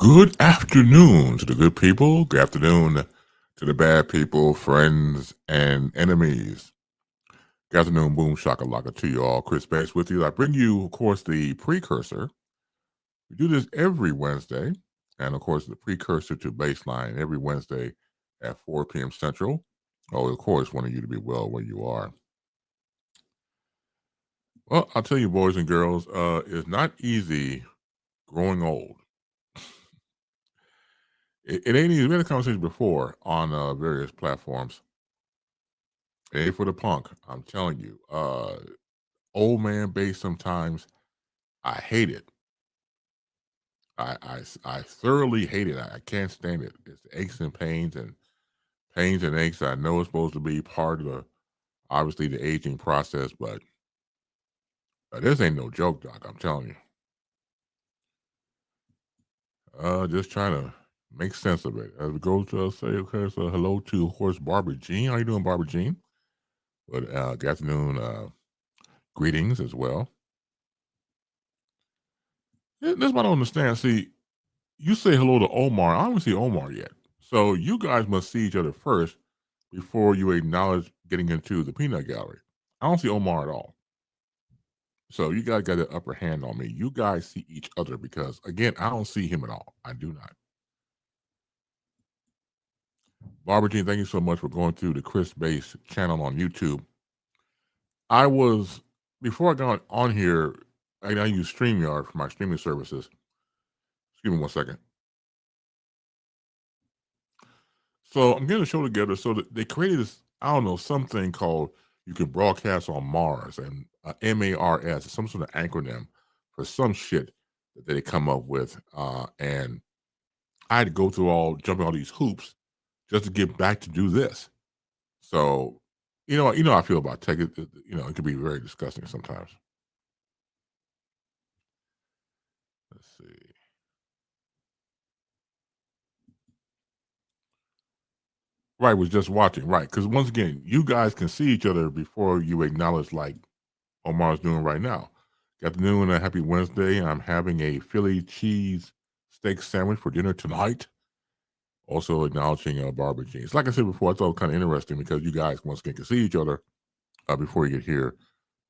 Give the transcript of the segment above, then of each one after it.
Good afternoon to the good people. Good afternoon to the bad people, friends and enemies. Good afternoon, boom shakalaka to you all. Chris Bass with you. I bring you, of course, the precursor. We do this every Wednesday, and of course, the precursor to baseline every Wednesday at 4 p.m. Central. Oh, of course, wanting you to be well where you are. Well, I'll tell you, boys and girls, it's not easy growing old. It ain't easy. We had a conversation before on various platforms. Hey for the punk. I'm telling you. Old man bass sometimes I hate it. I thoroughly hate it. I can't stand it. It's aches and pains and aches. I know it's supposed to be part of the obviously the aging process, but this ain't no joke, Doc. I'm telling you. Just trying to make sense of it. As we go to say, okay, so hello to horse Barbara Jean. How you doing, Barbara Jean? But good afternoon, greetings as well. This is what I don't understand. See, you say hello to Omar. I don't see Omar yet. So you guys must see each other first before you acknowledge getting into the peanut gallery. I don't see Omar at all. So you guys got the upper hand on me. You guys see each other because again, I don't see him at all. I do not. Barbara Jean, thank you so much for going through the Chris Base channel on YouTube. I was before I got on here, I use StreamYard for my streaming services. Excuse me one second. So I'm getting a show together. So that they created this, I don't know, something called you can broadcast on Mars and MARS, some sort of acronym for some shit that they come up with. And I had to go through jumping all these hoops just to get back to do this. So, you know how I feel about tech. It can be very disgusting sometimes. Let's see. Right, was just watching. Right, because once again, you guys can see each other before you acknowledge like Omar's doing right now. Good afternoon and a happy Wednesday. I'm having a Philly cheese steak sandwich for dinner tonight. Also acknowledging Barbara Jeans. Like I said before, I thought it was kind of interesting because you guys once again can see each other before you get here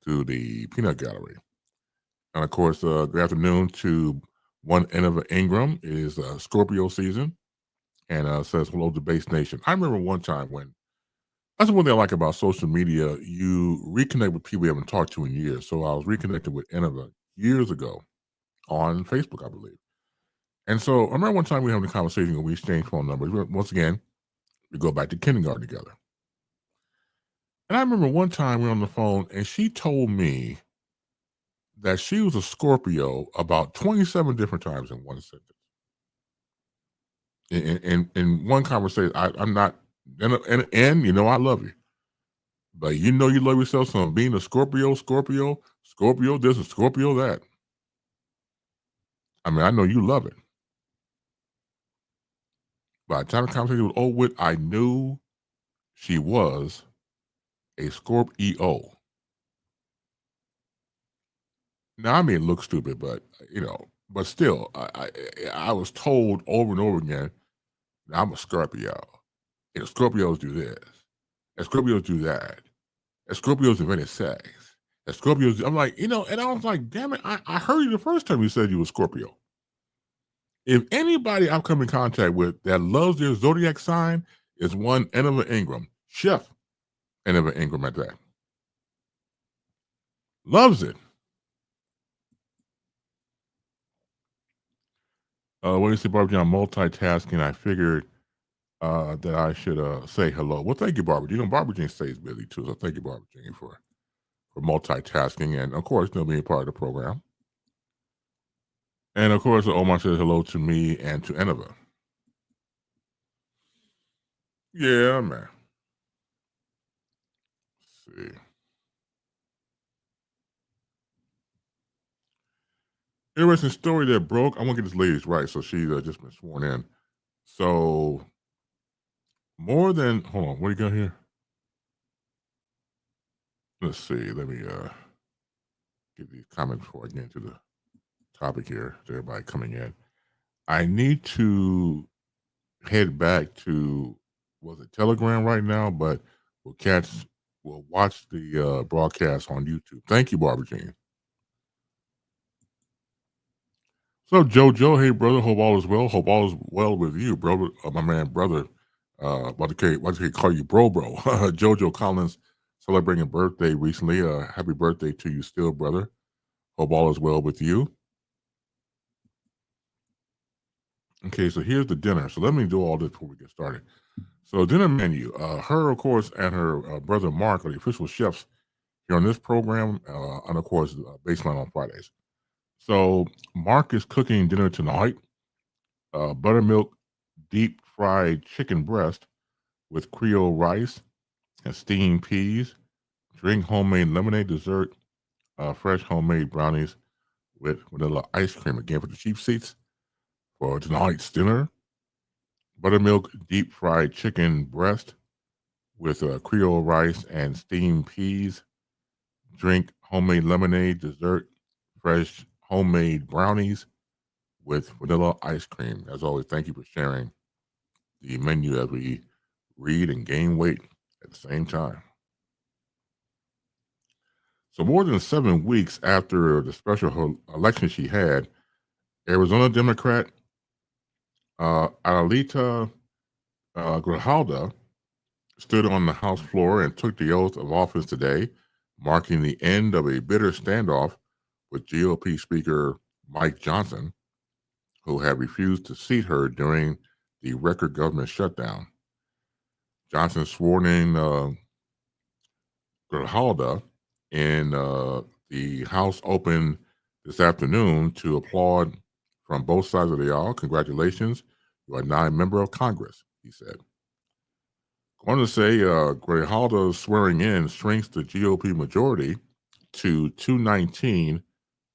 to the peanut gallery. And of course, good afternoon to one end of Ingram. It is Scorpio season and says hello to Base Nation. I remember one time when that's the one thing I like about social media. You reconnect with people you haven't talked to in years. So I was reconnected with Innova years ago on Facebook, I believe. And so I remember one time we were having a conversation and we exchanged phone numbers. Once again, we go back to kindergarten together. And I remember one time we were on the phone and she told me that she was a Scorpio about 27 different times in one sentence. In one conversation, I'm not, and I love you. But you know you love yourself. So being a Scorpio this and Scorpio that. I mean, I know you love it. By the time the conversation was over with, I knew she was a Scorpio. Now I may look stupid, but but still, I was told over and over again, I'm a Scorpio. Scorpios do this, and Scorpios do that, and Scorpios invented sex. And Scorpios, I'm like, and I was like, damn it, I heard you the first time you said you were Scorpio. If anybody I've come in contact with that loves their zodiac sign is one Enova Ingram, Chef Enova Ingram at that. Loves it. When you say Barbara, I'm multitasking. I figured that I should say hello. Well, thank you, Barbara Jean. Barbara Jean stays busy too, so thank you, Barbara Jean, for multitasking and, of course, being part of the program. And, of course, Omar says hello to me and to Enova. Yeah, man. Let's see. Interesting story that broke. I want to get this lady's right, so she's just been sworn in. So, more than, hold on, what do you got here? Let's see. Let me get these comments before I get into the topic here. To everybody coming in. I need to head back to was it Telegram right now, but we'll watch the broadcast on YouTube. Thank you, Barbara Jean. So Jojo, hey brother, hope all is well. Hope all is well with you, brother. My man, brother. About to call you bro. Jojo Collins celebrating a birthday recently. Happy birthday to you, still, brother. Hope all is well with you. Okay, so here's the dinner. So let me do all this before we get started. So dinner menu. Her, of course, and her brother Mark are the official chefs here on this program, and of course, Baseline on Fridays. So Mark is cooking dinner tonight. Buttermilk deep fried chicken breast with Creole rice and steamed peas. Drink homemade lemonade dessert. Fresh homemade brownies with vanilla ice cream. Again for the cheap seats for tonight's dinner. Buttermilk deep fried chicken breast with Creole rice and steamed peas. Drink homemade lemonade dessert. Fresh homemade brownies with vanilla ice cream. As always, thank you for sharing the menu as we read and gain weight at the same time. So, more than 7 weeks after the special election she had, Arizona Democrat Adelita Grijalda stood on the House floor and took the oath of office today, marking the end of a bitter standoff with GOP Speaker Mike Johnson, who had refused to seat her during the record government shutdown. Johnson swore in Grijalda in the House opened this afternoon to applaud from both sides of the aisle. Congratulations, you are now a member of Congress, he said. Going to say Grijalda's swearing in shrinks the GOP majority to 219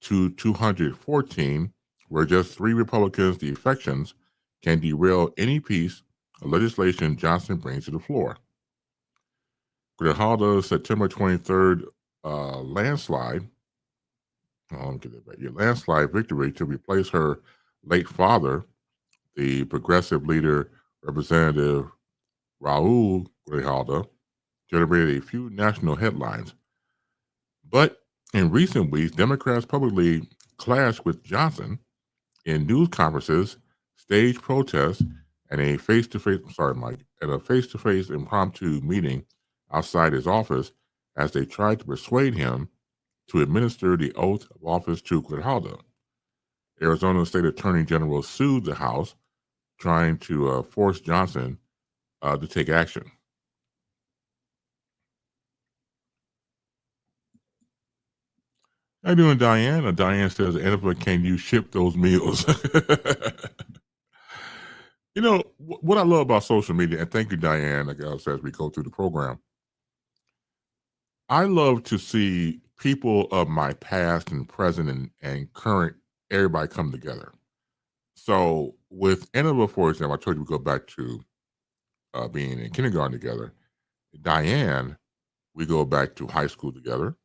to 214, where just three Republicans' defections can derail any piece of legislation Johnson brings to the floor. Grijalda's September 23rd landslide, landslide victory to replace her late father, the progressive leader, Representative Raul Grijalda, generated a few national headlines. But in recent weeks, Democrats publicly clashed with Johnson in news conferences, staged protests, and a face-to-face, at a face-to-face impromptu meeting outside his office as they tried to persuade him to administer the oath of office to Grijalda. Arizona State Attorney General sued the House, trying to force Johnson to take action. How you doing, Diane? Diane says, Annabelle, can you ship those meals? What I love about social media, and thank you, Diane, like I said, as we go through the program, I love to see people of my past and present and current, everybody come together. So with Annabelle, for example, I told you we go back to being in kindergarten together. Diane, we go back to high school together,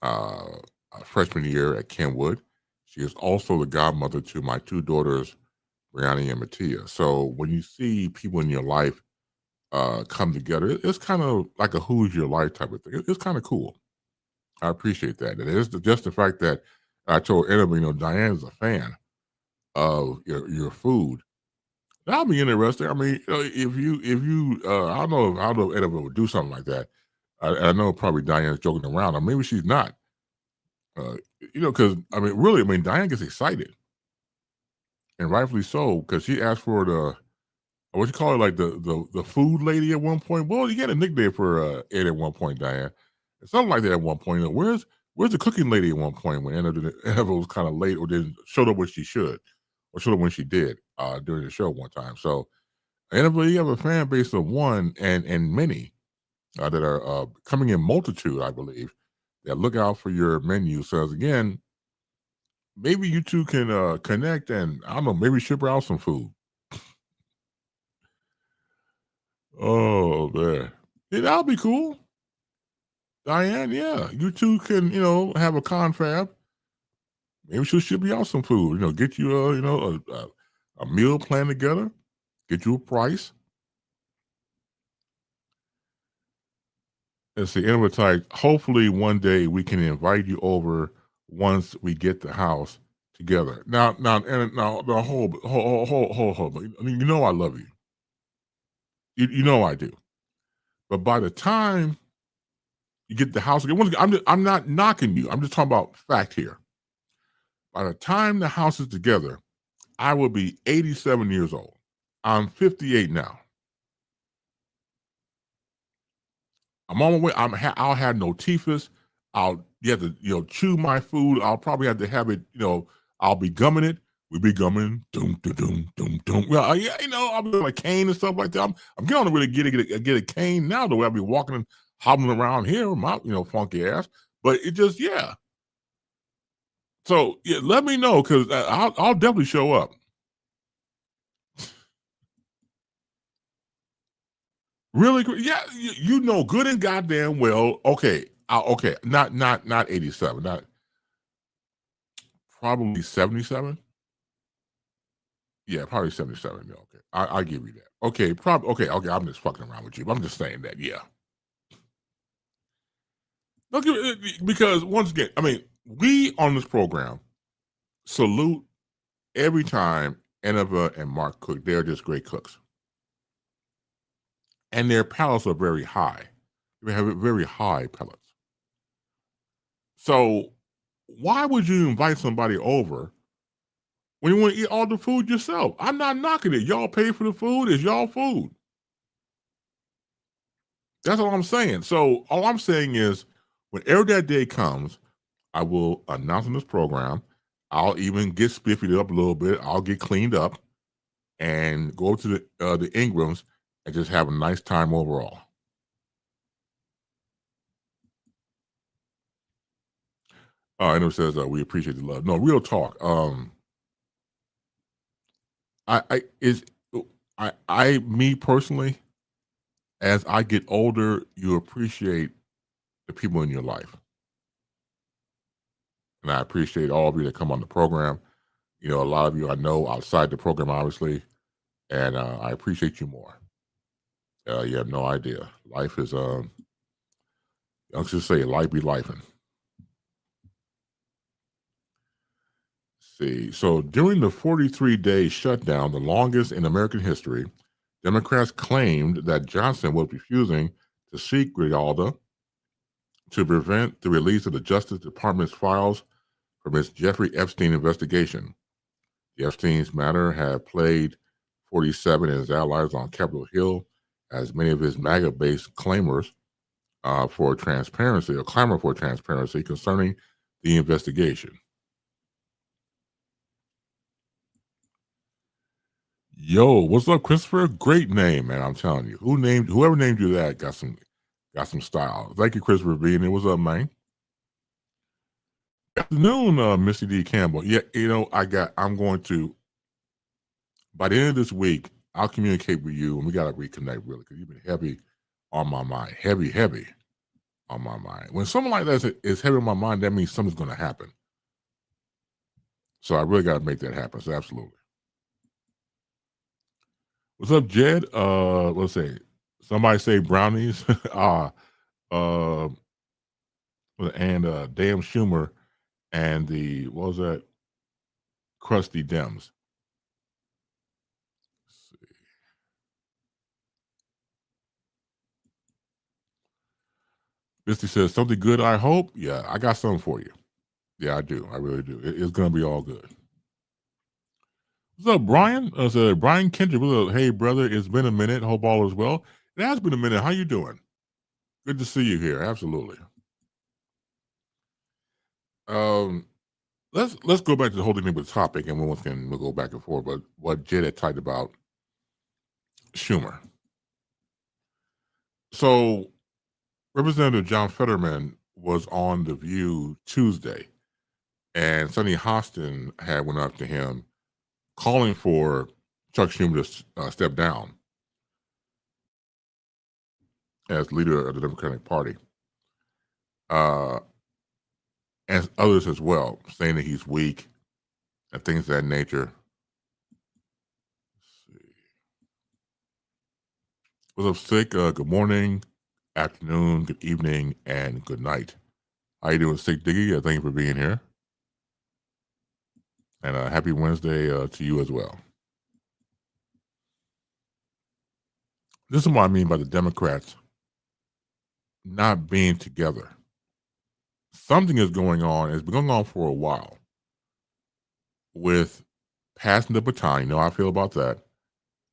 uh, freshman year at Kenwood. She is also the godmother to my two daughters, Brianna and Mattia. So when you see people in your life come together, it's kind of like a who's your life type of thing. It's kind of cool. I appreciate that. And it's just the fact that I told Annabelle, Diane's a fan of your food. That'll be interesting. I mean, I don't know if Annabelle would do something like that. I know probably Diane's joking around, or maybe she's not. Because Diane gets excited, and rightfully so, because she asked for the what you call it, like the food lady at one point. Well, you got a nickname for Ed at one point, Diane, something like that at one point. Where's the cooking lady at one point when Anna was kind of late or didn't showed up when she should, or showed up when she did during the show one time. So Annabelle, you have a fan base of one and many that are coming in multitude, I believe, that look out for your menu. So again, maybe you two can connect and I don't know, maybe ship her out some food. Oh man. Yeah, that'll be cool. Diane, yeah. You two can, have a confab. Maybe she'll ship you out some food, get you a meal plan together, get you a price. Let's see, advertise. Hopefully, one day we can invite you over once we get the house together. Now, hold. I mean, you know, I love you. You know I do. But by the time you get the house together, I'm not knocking you. I'm just talking about fact here. By the time the house is together, I will be 87 years old. I'm 58 now. I'm on my way. I'll have no teethus. You have to, chew my food. I'll probably have to have it, I'll be gumming it. We be gumming, doom, doom, doom, doom, doom. Well, yeah, I'll be on a cane and stuff like that. I'm getting on to really get a cane now, the way I'll be walking and hobbling around here with my, funky ass. But it just, yeah. So yeah, let me know because I'll definitely show up. Really? Yeah, you know good and goddamn well. Okay, okay, not 87, not probably 77. Yeah, probably 77. Yeah, okay, I give you that. Okay, probably okay. I'm just fucking around with you. But I'm just saying that. Yeah, because once again, I mean, we on this program salute every time Annabelle and Mark cook. They're just great cooks, and their palates are very high. They have very high palates. So why would you invite somebody over when you want to eat all the food yourself? I'm not knocking it. Y'all pay for the food. It's y'all food. That's all I'm saying. So all I'm saying is, whenever that day comes, I will announce on this program. I'll even get spiffied up a little bit. I'll get cleaned up and go to the Ingrams and just have a nice time overall. And it says we appreciate the love. No, real talk. I is me personally, as I get older, you appreciate the people in your life, and I appreciate all of you that come on the program. A lot of you I know outside the program, obviously, and I appreciate you more. You have no idea. Life is, I'll just say, life be lifing. See, so during the 43-day shutdown, the longest in American history, Democrats claimed that Johnson was refusing to seek Grijalda to prevent the release of the Justice Department's files from its Jeffrey Epstein investigation. The Epstein's matter had played 47 and his allies on Capitol Hill as many of his MAGA-based claimers for transparency or clamor for transparency concerning the investigation. Yo, what's up, Christopher? Great name, man. I'm telling you. Whoever named you that got some style. Thank you, Christopher B. And what's up, man? Good afternoon, Missy D. Campbell. Yeah, I'm going to by the end of this week, I'll communicate with you and we gotta reconnect really because you've been heavy on my mind. Heavy on my mind. When something like that is heavy on my mind, that means something's gonna happen. So I really gotta make that happen. So absolutely. What's up, Jed? Let's say somebody say brownies. uh, and damn Schumer and the what was that? Crusty Dems. Misty says something good. I hope. Yeah, I got something for you. Yeah, I do. I really do. It's gonna be all good. What's up, Brian? Brian Kendrick. What's up? Hey, brother. It's been a minute. Hope all is well. It has been a minute. How you doing? Good to see you here. Absolutely. Um, let's go back to the whole thing with the topic, and we'll go back and forth. But what Jed had typed about Schumer. So Representative John Fetterman was on The View Tuesday, and Sonny Hostin had went up to him calling for Chuck Schumer to step down as leader of the Democratic Party, uh, and others as well, saying that he's weak and things of that nature. What's up, Sick? Good morning, afternoon, good evening, and good night. How you doing, Sick Diggy? Thank you for being here, and happy Wednesday to you as well. This is what I mean by the Democrats not being together. Something is going on. It's been going on for a while with passing the baton. You know how I feel about that,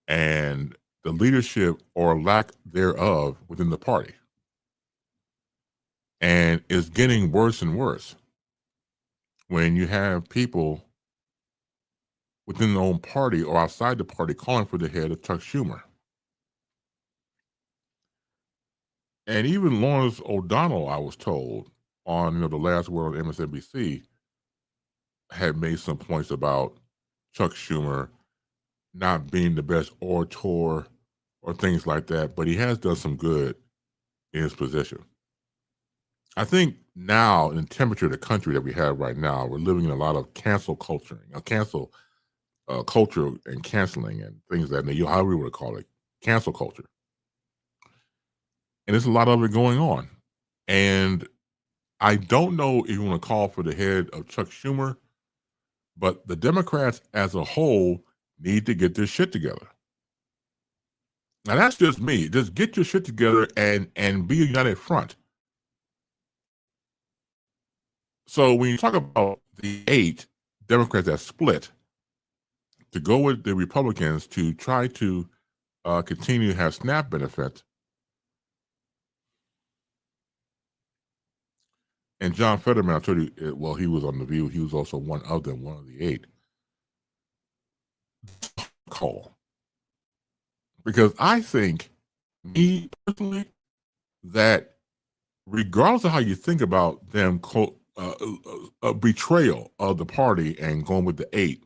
and the leadership or lack thereof within the party, and it's getting worse and worse when you have people within their own party or outside the party calling for the head of Chuck Schumer. And even Lawrence O'Donnell, I was told, on the last word on MSNBC, had made some points about Chuck Schumer not being the best orator or things like that, but he has done some good in his position. I think now, in the temperature of the country that we have right now, we're living in a lot of cancel culture, cancel culture and canceling and things that, however you want to call it, cancel culture. And there's a lot of it going on. And I don't know if you want to call for the head of Chuck Schumer, but the Democrats as a whole need to get their shit together. Now that's just me. Just get your shit together and be a united front. So when you talk about the 8 Democrats that split to go with the Republicans to try to continue to have SNAP benefits, and John Fetterman, I told you, well, he was on The View. He was also one of them, one of the 8. Call. Because I think, me personally, that regardless of how you think about them, a betrayal of the party and going with the 8,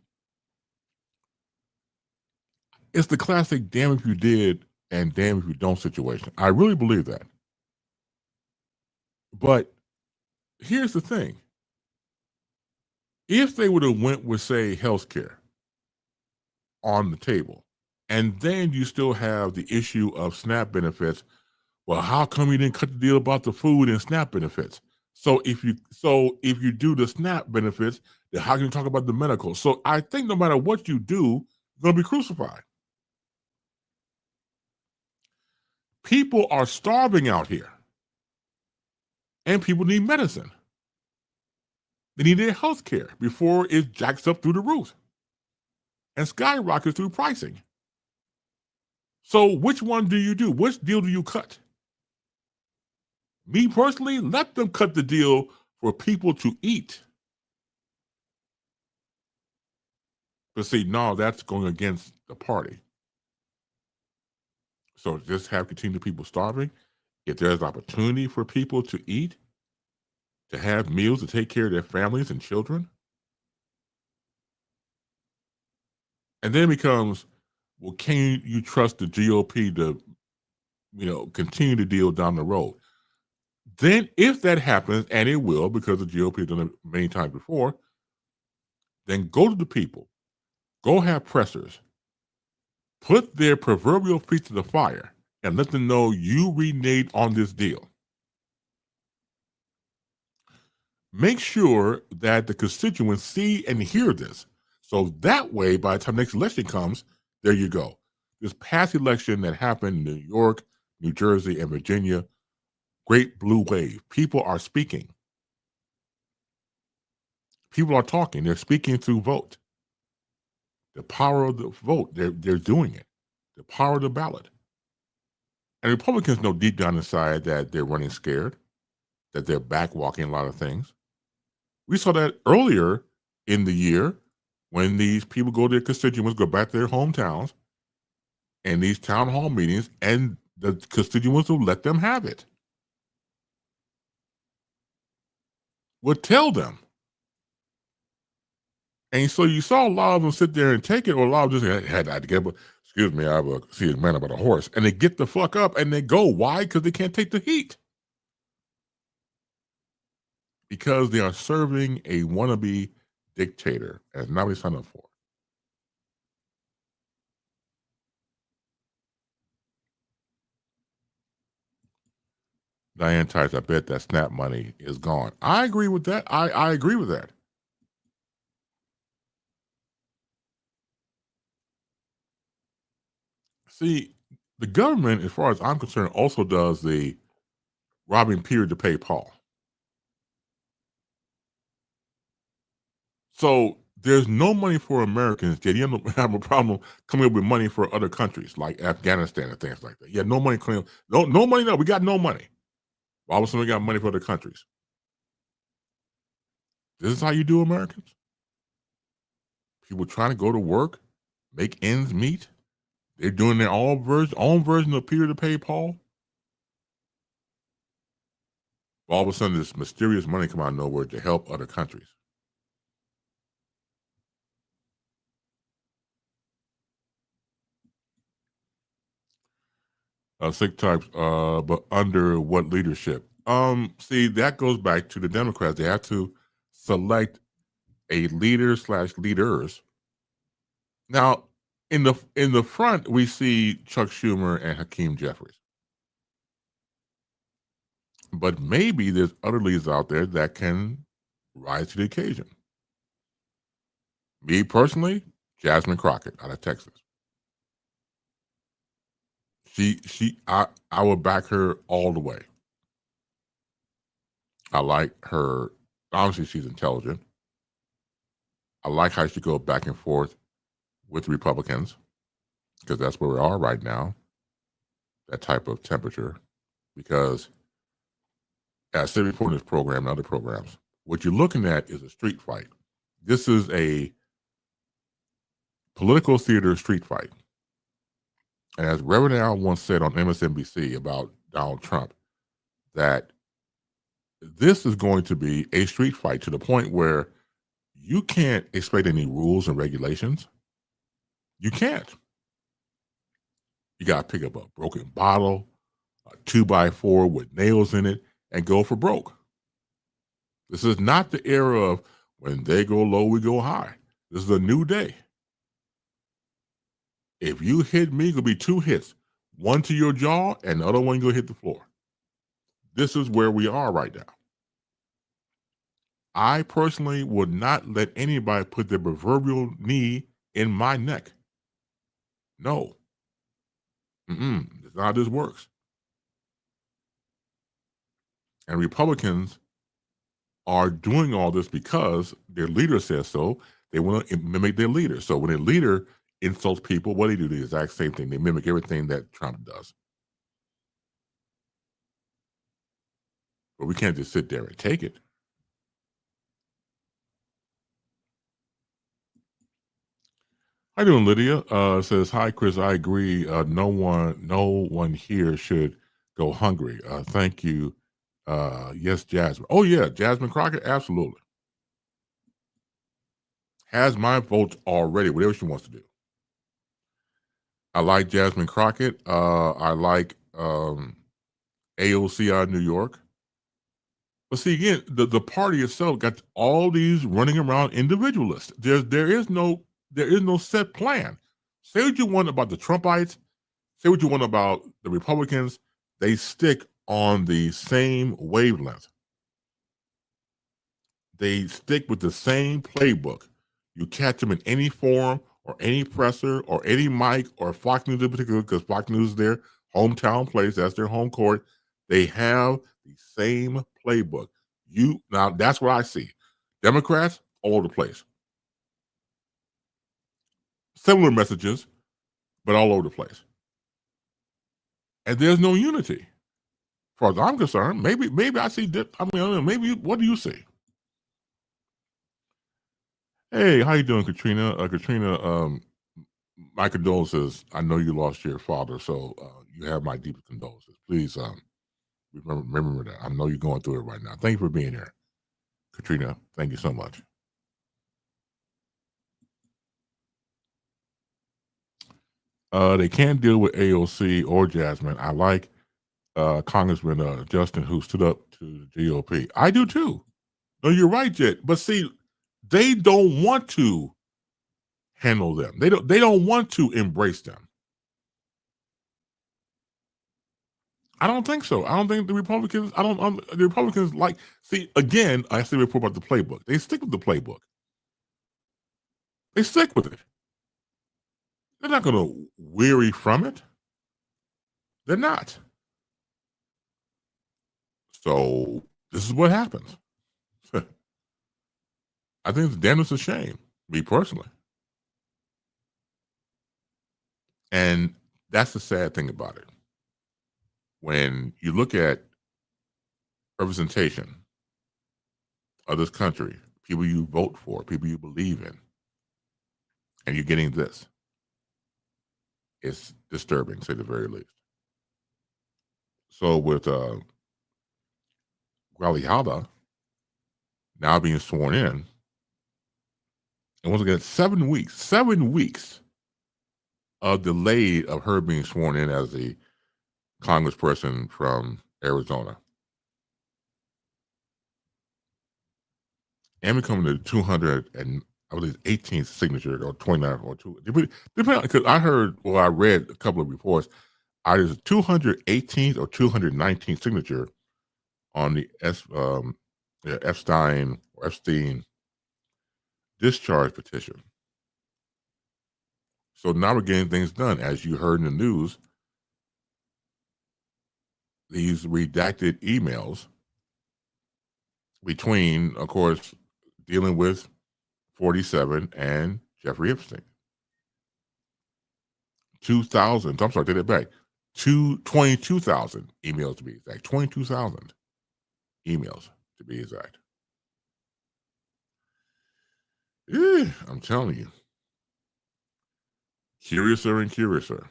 it's the classic damn if you did and damn if you don't situation. I really believe that. But here's the thing. If they would have went with, say, healthcare on the table, and then you still have the issue of SNAP benefits, well, how come you didn't cut the deal about the food and SNAP benefits? So if you do the SNAP benefits, then how can you talk about the medical? So I think no matter what you do, you're gonna be crucified. People are starving out here, and people need medicine. They need their health care before it jacks up through the roof and skyrockets through pricing. So which one do you do? Which deal do you cut? Me personally, let them cut the deal for people to eat. But see, no, that's going against the party. So just have continued people starving. If there's opportunity for people to eat, to have meals to take care of their families and children, and then it becomes, well, can you trust the GOP to, continue to deal down the road? Then, if that happens, and it will, because the GOP has done it many times before, then go to the people, go have pressers, put their proverbial feet to the fire, and let them know you reneged on this deal. Make sure that the constituents see and hear this. So that way, by the time next election comes, there you go. This past election that happened in New York, New Jersey, and Virginia, great blue wave. People are speaking. People are talking. They're speaking through vote. The power of the vote, they're doing it. The power of the ballot. And Republicans know deep down inside that they're running scared, that they're backwalking a lot of things. We saw that earlier in the year when these people go to their constituents, go back to their hometowns, and these town hall meetings, and the constituents will let them have it. Would tell them. And so you saw a lot of them sit there and take it, or a lot of them just had to get up. Excuse me, I will see a man about a horse. And they get the fuck up and they go. Why? Because they can't take the heat. Because they are serving a wannabe dictator, and not what they signed up for. Diane Tice, I bet that SNAP money is gone. I agree with that. I agree with that. See, the government, as far as I'm concerned, also does the robbing Peter to pay Paul. So there's no money for Americans, yet you have a problem coming up with money for other countries like Afghanistan and things like that. Yeah, no money coming. No money. No, we got no money. All of a sudden, we got money for other countries. This is how you do Americans. People trying to go to work, make ends meet. They're doing their own version of Peter to pay Paul. All of a sudden, this mysterious money come out of nowhere to help other countries. Sick types, but under what leadership? See, that goes back to the Democrats. They have to select a leader slash leaders. Now, in the front, we see Chuck Schumer and Hakeem Jeffries. But maybe there's other leaders out there that can rise to the occasion. Me personally, Jasmine Crockett out of Texas. I will back her all the way. I like her. Obviously, she's intelligent. I like how she goes back and forth with Republicans because that's where we are right now. That type of temperature, because as I said before in this program and other programs, what you're looking at is a street fight. This is a political theater street fight. And as Reverend Al once said on MSNBC about Donald Trump, that this is going to be a street fight to the point where you can't expect any rules and regulations. You can't. You got to pick up a broken bottle, a 2x4 with nails in it, and go for broke. This is not the era of when they go low, we go high. This is a new day. If you hit me, it'll be 2 hits. One to your jaw and the other one go hit the floor. This is where we are right now. I personally would not let anybody put their proverbial knee in my neck. No. That's not how this works. And Republicans are doing all this because their leader says so. They want to mimic their leader. So when a leader insults people, what do they do? The exact same thing. They mimic everything that Trump does. But we can't just sit there and take it. How you doing, Lydia? Says, hi, Chris. I agree. No one here should go hungry. Thank you. Yes, Jasmine. Oh yeah, Jasmine Crockett. Absolutely. Has my votes already. Whatever she wants to do. I like Jasmine Crockett. I like AOC out of New York. But see, again, the party itself got all these running around individualists. There is no set plan. Say what you want about the Trumpites. Say what you want about the Republicans. They stick on the same wavelength. They stick with the same playbook. You catch them in any forum or any presser or any mic or Fox News in particular, because Fox News is their hometown place. That's their home court. They have the same playbook. Now that's what I see. Democrats all over the place. Similar messages, but all over the place. And there's no unity. As far as I'm concerned, maybe I see. I mean, maybe what do you see? Hey, how you doing, Katrina? Katrina, my condolences. I know you lost your father, so you have my deepest condolences. Please remember that. I know you're going through it right now. Thank you for being here, Katrina. Thank you so much. They can't deal with AOC or Jasmine. I like Congressman Justin, who stood up to the GOP. I do too. No, you're right, Jet. But see, they don't want to handle them. They don't want to embrace them. I don't think so. I don't think the Republicans. I don't. The Republicans like. See again. I said before about the playbook. They stick with the playbook. They stick with it. They're not going to weary from it. They're not. So this is what happens. I think it's damnedest a shame, me personally. And that's the sad thing about it. When you look at representation of this country, people you vote for, people you believe in, and you're getting this, it's disturbing, to say the very least. So with Gualiada now being sworn in, and once again, 7 weeks of delay of her being sworn in as the congressperson from Arizona. And becoming the 200 and I believe 18th signature or 29th or two. Depending because I heard I read a couple of reports. Either the 218th or 219th signature on the Epstein discharge petition. So now we're getting things done. As you heard in the news, these redacted emails between, of course, dealing with 47 and Jeffrey Epstein. 2,000. I'm sorry, take it back. 22,000 emails to be exact. 22,000 emails to be exact. I'm telling you. Curiouser and curiouser.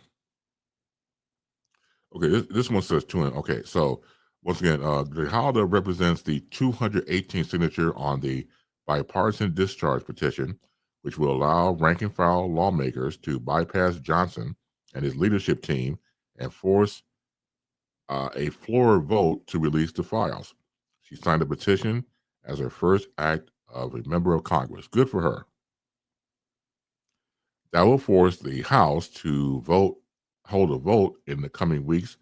Okay, this one says two. Okay, so once again, the Halda represents the 218th signature on the bipartisan discharge petition, which will allow rank and file lawmakers to bypass Johnson and his leadership team and force a floor vote to release the files. She signed the petition as her first act of a member of Congress. Good for her. That will force the House to hold a vote in the coming weeks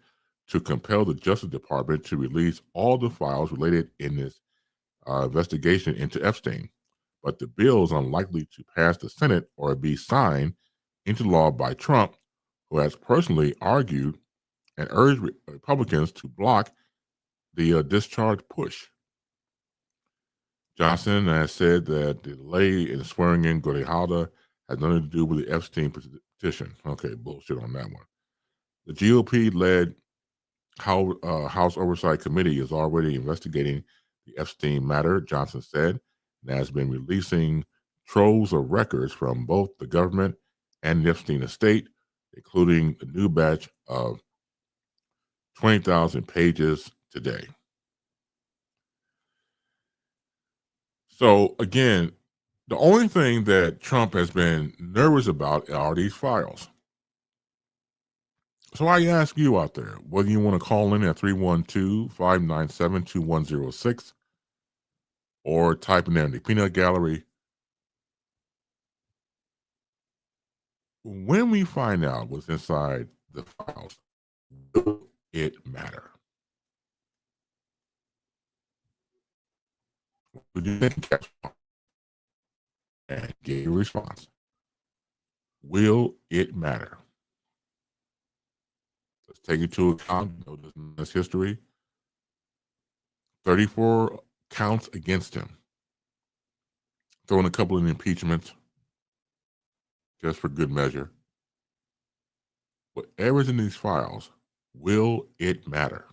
to compel the Justice Department to release all the files related in this investigation into Epstein. But the bill is unlikely to pass the Senate or be signed into law by Trump, who has personally argued and urged Republicans to block the discharge push. Johnson has said that the delay in swearing in Guadalajara has nothing to do with the Epstein petition. Okay, bullshit on that one. The GOP-led House Oversight Committee is already investigating the Epstein matter, Johnson said, and has been releasing troves of records from both the government and the Epstein estate, including a new batch of 20,000 pages today. So, again, the only thing that Trump has been nervous about are these files. So I ask you out there, whether you want to call in at 312-597-2106 or type in there in the peanut gallery. When we find out what's inside the files, will it matter? Would you think and get your response? Will it matter? Let's take into account this history. 34 counts against him. Throwing a couple of impeachments just for good measure. Whatever's in these files, will it matter?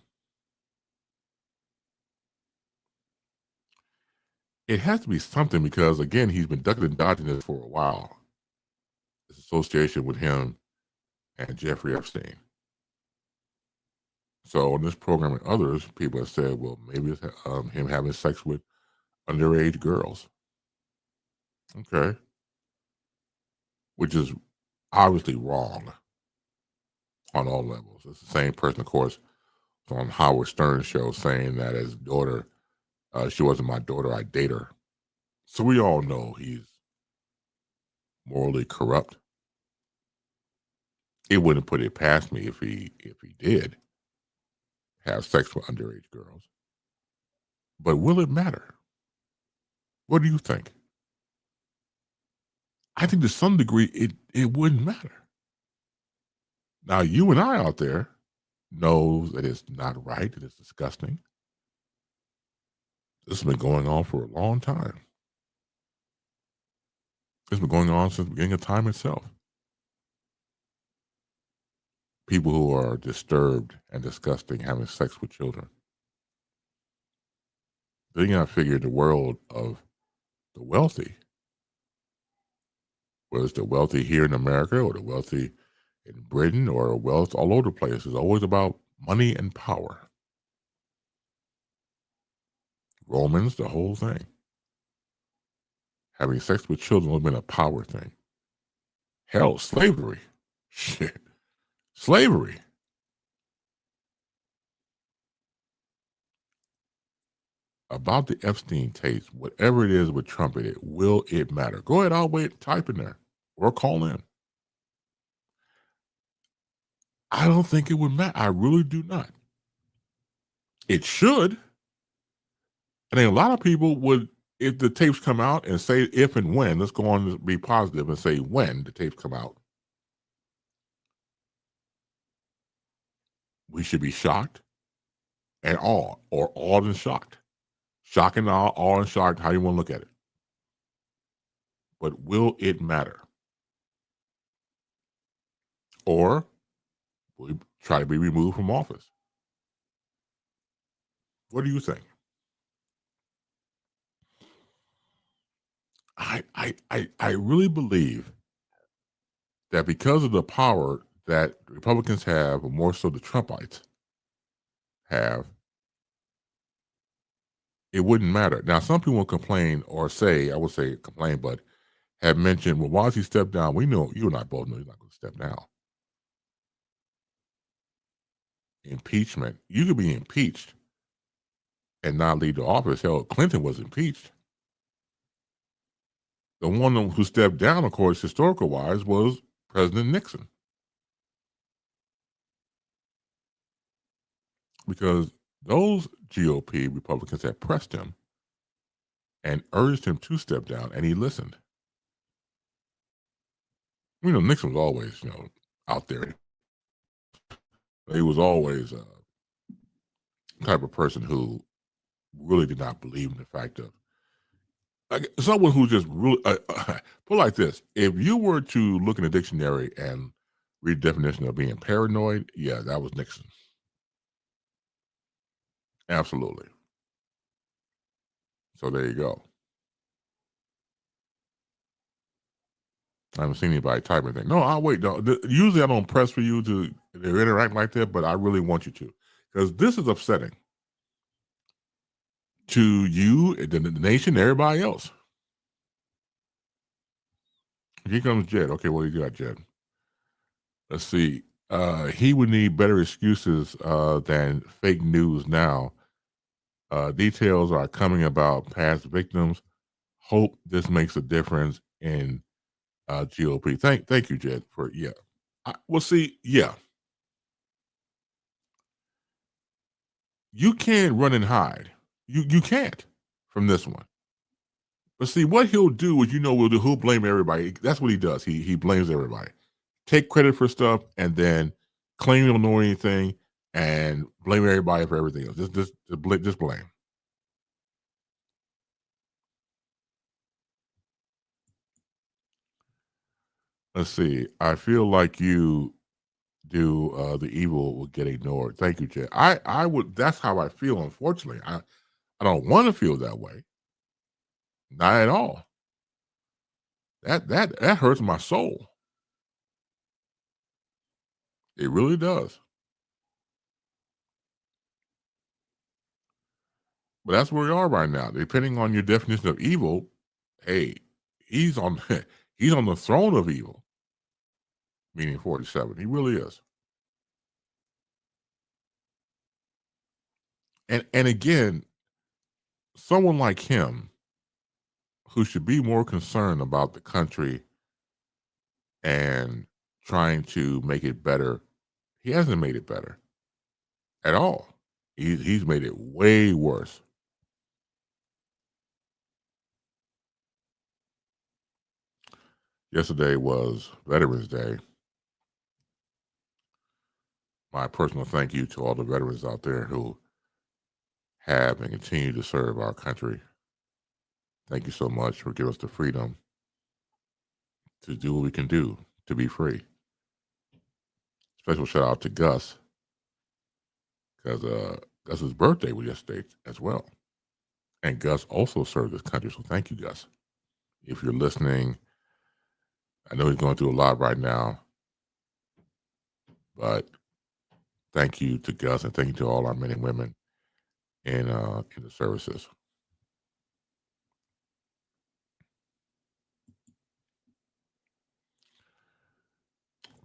It has to be something because, again, he's been ducking and dodging this for a while. This association with him and Jeffrey Epstein. So on this program and others, people have said, well, maybe it's him having sex with underage girls. Okay. Which is obviously wrong on all levels. It's the same person, of course, on Howard Stern's show saying that his daughter, she wasn't my daughter, I date her. So we all know he's morally corrupt. It wouldn't put it past me if he did. have sex with underage girls. But will it matter? What do you think? I think to some degree it wouldn't matter. Now you and I out there knows that it's not right, that it's disgusting. This has been going on for a long time. It's been going on since the beginning of time itself. People who are disturbed and disgusting having sex with children. Then you got to figure the world of the wealthy, whether it's the wealthy here in America or the wealthy in Britain or wealth all over the place. It's always about money and power. Romans, the whole thing. Having sex with children would have been a power thing. Hell, slavery. Shit. Slavery. About the Epstein tapes, whatever it is with Trump in it, will it matter? Go ahead, I'll wait, type in there or call in. I don't think it would matter. I really do not. It should. I think a lot of people would, if the tapes come out and say if and when, let's go on to be positive and say when the tapes come out, we should be shocked and awed, or awed and shocked. Shock and awe and shocked, how you want to look at it. But will it matter? Or will he try to be removed from office? What do you think? I really believe that because of the power that Republicans have, or more so the Trumpites have, it wouldn't matter. Now, some people will complain or say, I would say complain, but have mentioned, well, why does he step down? We know, you and I both know he's not going to step down. Impeachment. You could be impeached and not leave the office. Hell, Clinton was impeached. The one who stepped down, of course, historical wise, was President Nixon. Because those GOP Republicans had pressed him and urged him to step down, and he listened. Nixon was always, out there. He was always the type of person who really did not believe in the fact of, like, someone who just really, put it like this: if you were to look in the dictionary and read the definition of being paranoid, yeah, that was Nixon. Absolutely. So there you go. I haven't seen anybody type anything. No, I'll wait. No, usually I don't press for you to interact like that, but I really want you to, because this is upsetting to you, the nation, everybody else. Here comes Jed. Okay, what do you got, Jed? Let's see. He would need better excuses than fake news now. Details are coming about past victims. Hope this makes a difference in GOP. Thank you, Jed, for yeah. Well, see, yeah, you can't run and hide. You can't from this one. But see, what he'll do is, he'll blame everybody. That's what he does. He blames everybody. Take credit for stuff and then claim you don't know anything and blame everybody for everything else. Just blame. Let's see. I feel like you do the evil will get ignored. Thank you, Jay. I would. That's how I feel. Unfortunately, I don't want to feel that way. Not at all. That hurts my soul. It really does. But that's where we are right now. Depending on your definition of evil, hey, he's on he's on the throne of evil, meaning 47. He really is. And again, someone like him who should be more concerned about the country and trying to make it better, he hasn't made it better at all. He's made it way worse. Yesterday was Veterans Day. My personal thank you to all the veterans out there who have and continue to serve our country. Thank you so much for giving us the freedom to do what we can do to be free. Special shout out to Gus because Gus's birthday was yesterday as well. And Gus also served this country. So thank you, Gus. If you're listening, I know he's going through a lot right now, but thank you to Gus and thank you to all our men and women in the services.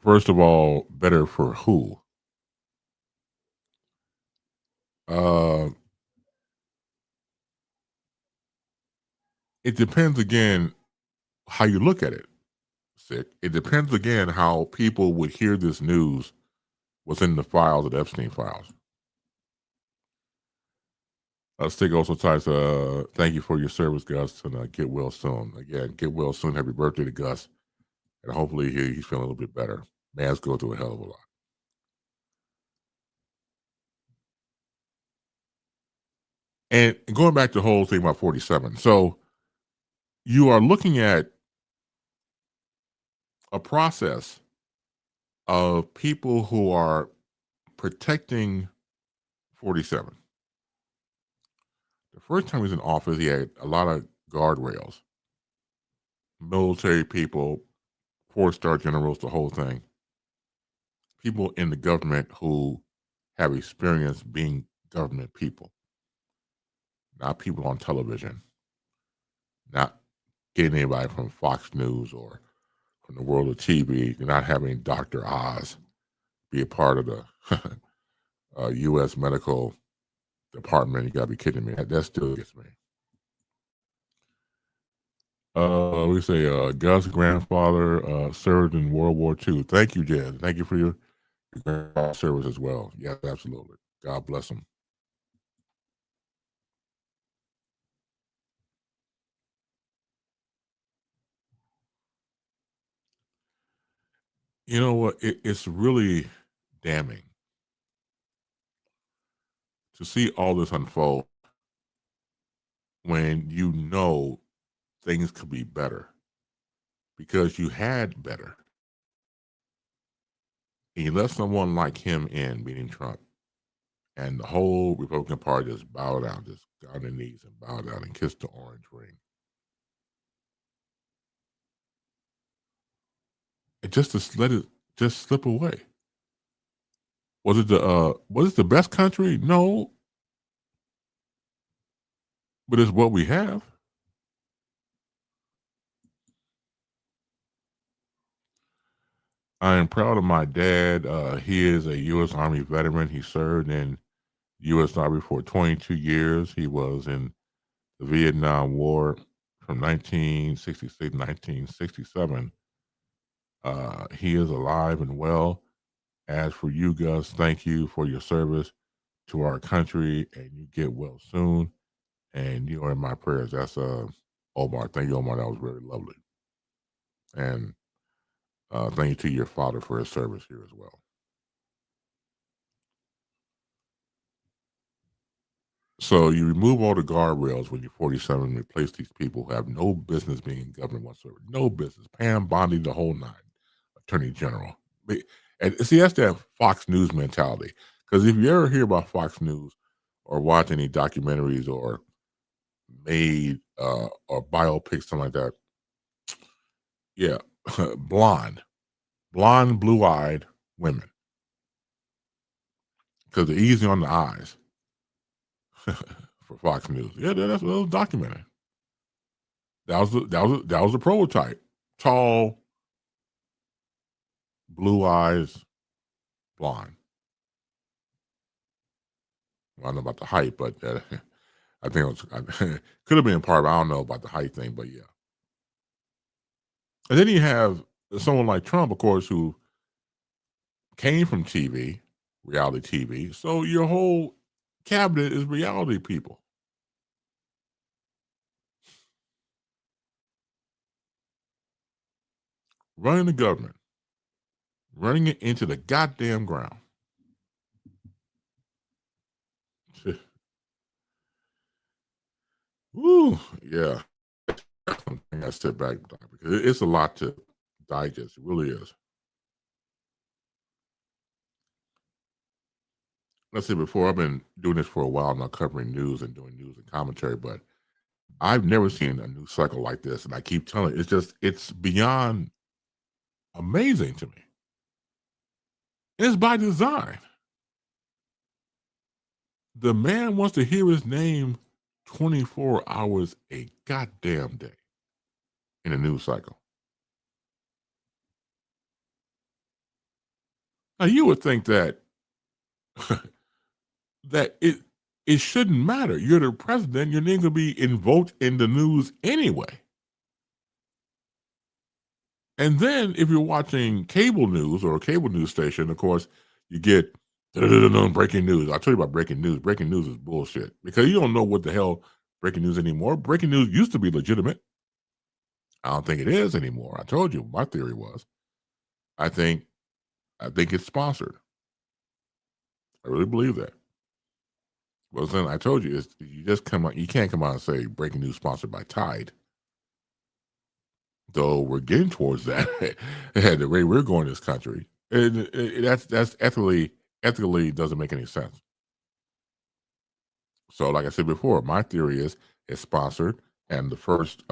First of all, better for who? Uh, it depends again how you look at it. Sick. It depends again how people would hear this news within the files of the Epstein files. Stick also ties. Thank you for your service, Gus, and get well soon. Again, get well soon. Happy birthday to Gus, and hopefully he's feeling a little bit better. Man's going through a hell of a lot. And going back to the whole thing about 47, so you are looking at a process of people who are protecting 47. The first time he was in office, he had a lot of guardrails, military people, four-star generals, the whole thing. People in the government who have experience being government people, not people on television, not getting anybody from Fox News or from the world of TV. You're not having Dr. Oz be a part of the U.S. medical department. You got to be kidding me. That still gets me. We say Gus' grandfather served in World War II. Thank you, Jed. Thank you for your service as well. Yes, absolutely. God bless him. You know what? It's really damning to see all this unfold when you know things could be better because you had better. And you let someone like him in, meaning Trump, and the whole Republican Party just bow down, just got on their knees and bow down and kiss the orange ring. And just to let it just slip away. Was it the best country? No, but it's what we have. I am proud of my dad. He is a U.S. Army veteran. He served in U.S. Army for 22 years. He was in the Vietnam War from 1966 to 1967. He is alive and well. As for you, Gus, thank you for your service to our country, and you get well soon. And you are in my prayers. That's Omar. Thank you, Omar. That was very lovely. And thank you to your father for his service here as well. So you remove all the guardrails when you're 47 and replace these people who have no business being in government whatsoever. No business. Pam Bondi, the whole nine, Attorney General. And see, that's that Fox News mentality. Because if you ever hear about Fox News or watch any documentaries or made or biopics, something like that, yeah, blonde, blue-eyed women. Because they're easy on the eyes for Fox News. Yeah, that's what was documented. That was a prototype. Tall, blue eyes, blonde. Well, I don't know about the height, but I think it was, could have been part of. I don't know about the height thing, but yeah. And then you have someone like Trump, of course, who came from TV, reality TV. So your whole cabinet is reality people running the government, running it into the goddamn ground. Woo, yeah. I got to step back because it's a lot to digest. It really is. Let's say before I've been doing this for a while now, covering news and doing news and commentary, but I've never seen a news cycle like this. And I keep telling you, it's beyond amazing to me. It's by design. The man wants to hear his name 24 hours a goddamn day in a news cycle. Now you would think that that it shouldn't matter. You're the president. Your name could be invoked in the news anyway. And then if you're watching cable news or a cable news station, of course, you get breaking news. I told you about breaking news. Breaking news is bullshit because you don't know what the hell breaking news anymore. Breaking news used to be legitimate. I don't think it is anymore. I told you my theory was. I think I think it's sponsored. I really believe that. Well, then I told you, you just come out. You can't come out and say breaking news sponsored by Tide. Though we're getting towards that, the way we're going in this country, that's ethically doesn't make any sense. So, like I said before, my theory is it's sponsored, and the first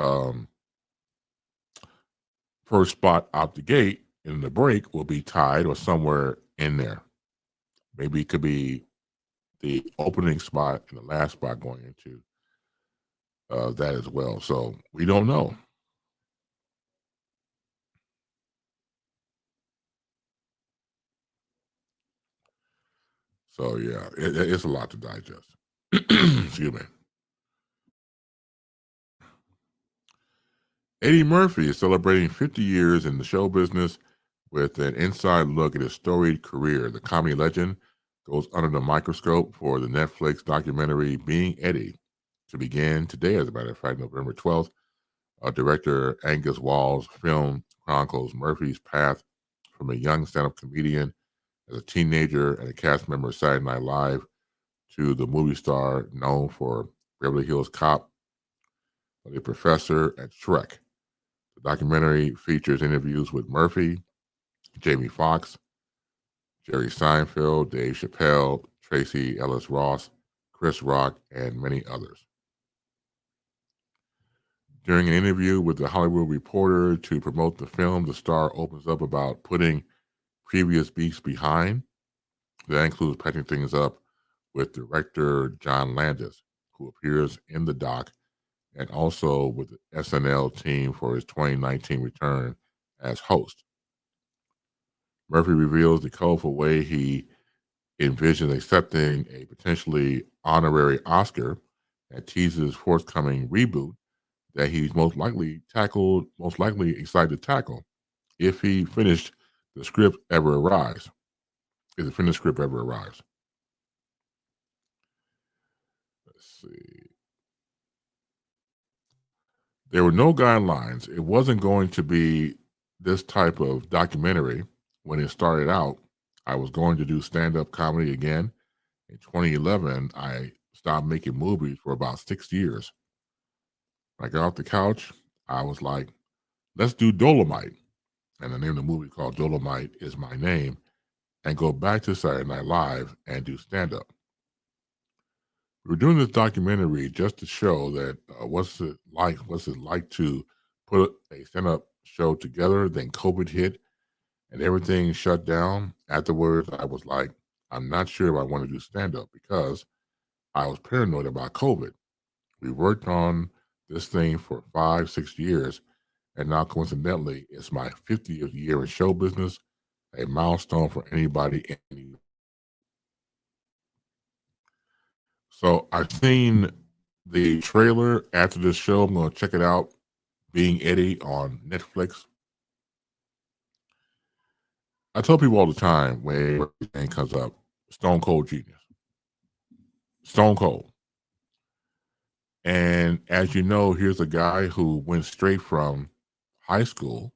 spot out the gate in the break will be Tide or somewhere in there. Maybe it could be the opening spot and the last spot going into that as well. So we don't know. So yeah, it's a lot to digest. Excuse me. Eddie Murphy is celebrating 50 years in the show business with an inside look at his storied career. The comedy legend goes under the microscope for the Netflix documentary Being Eddie to begin today, as a matter of fact, November 12th. Director Angus Wall's film chronicles Murphy's path from a young stand-up comedian as a teenager and a cast member of Saturday Night Live to the movie star known for Beverly Hills Cop, The Professor, and Shrek. The documentary features interviews with Murphy, Jamie Foxx, Jerry Seinfeld, Dave Chappelle, Tracy Ellis Ross, Chris Rock, and many others. During an interview with the Hollywood Reporter to promote the film, the star opens up about putting previous beefs behind. That includes patching things up with director John Landis, who appears in the doc, and also with the SNL team for his 2019 return as host. Murphy reveals the colorful way he envisions accepting a potentially honorary Oscar and teases forthcoming reboot that he's most likely excited to tackle if he finished the script ever arrives. If the finished script ever arrives. Let's see. There were no guidelines. It wasn't going to be this type of documentary when it started out. I was going to do stand up comedy again. In 2011, I stopped making movies for about 6 years. When I got off the couch, I was like, let's do Dolomite. And the name of the movie called Dolomite is my name, and go back to Saturday Night Live and do stand up. We were doing this documentary just to show that what's it like to put a stand up show together. Then COVID hit and everything shut down. Afterwards, I was like, I'm not sure if I want to do stand up because I was paranoid about COVID. We worked on this thing for 5, 6 years, and now coincidentally, it's my 50th year in show business, a milestone for anybody. So I've seen the trailer after this show. I'm going to check it out. Being Eddie on Netflix. I tell people all the time when anything comes up, Stone Cold Genius. Stone Cold. And as you know, here's a guy who went straight from high school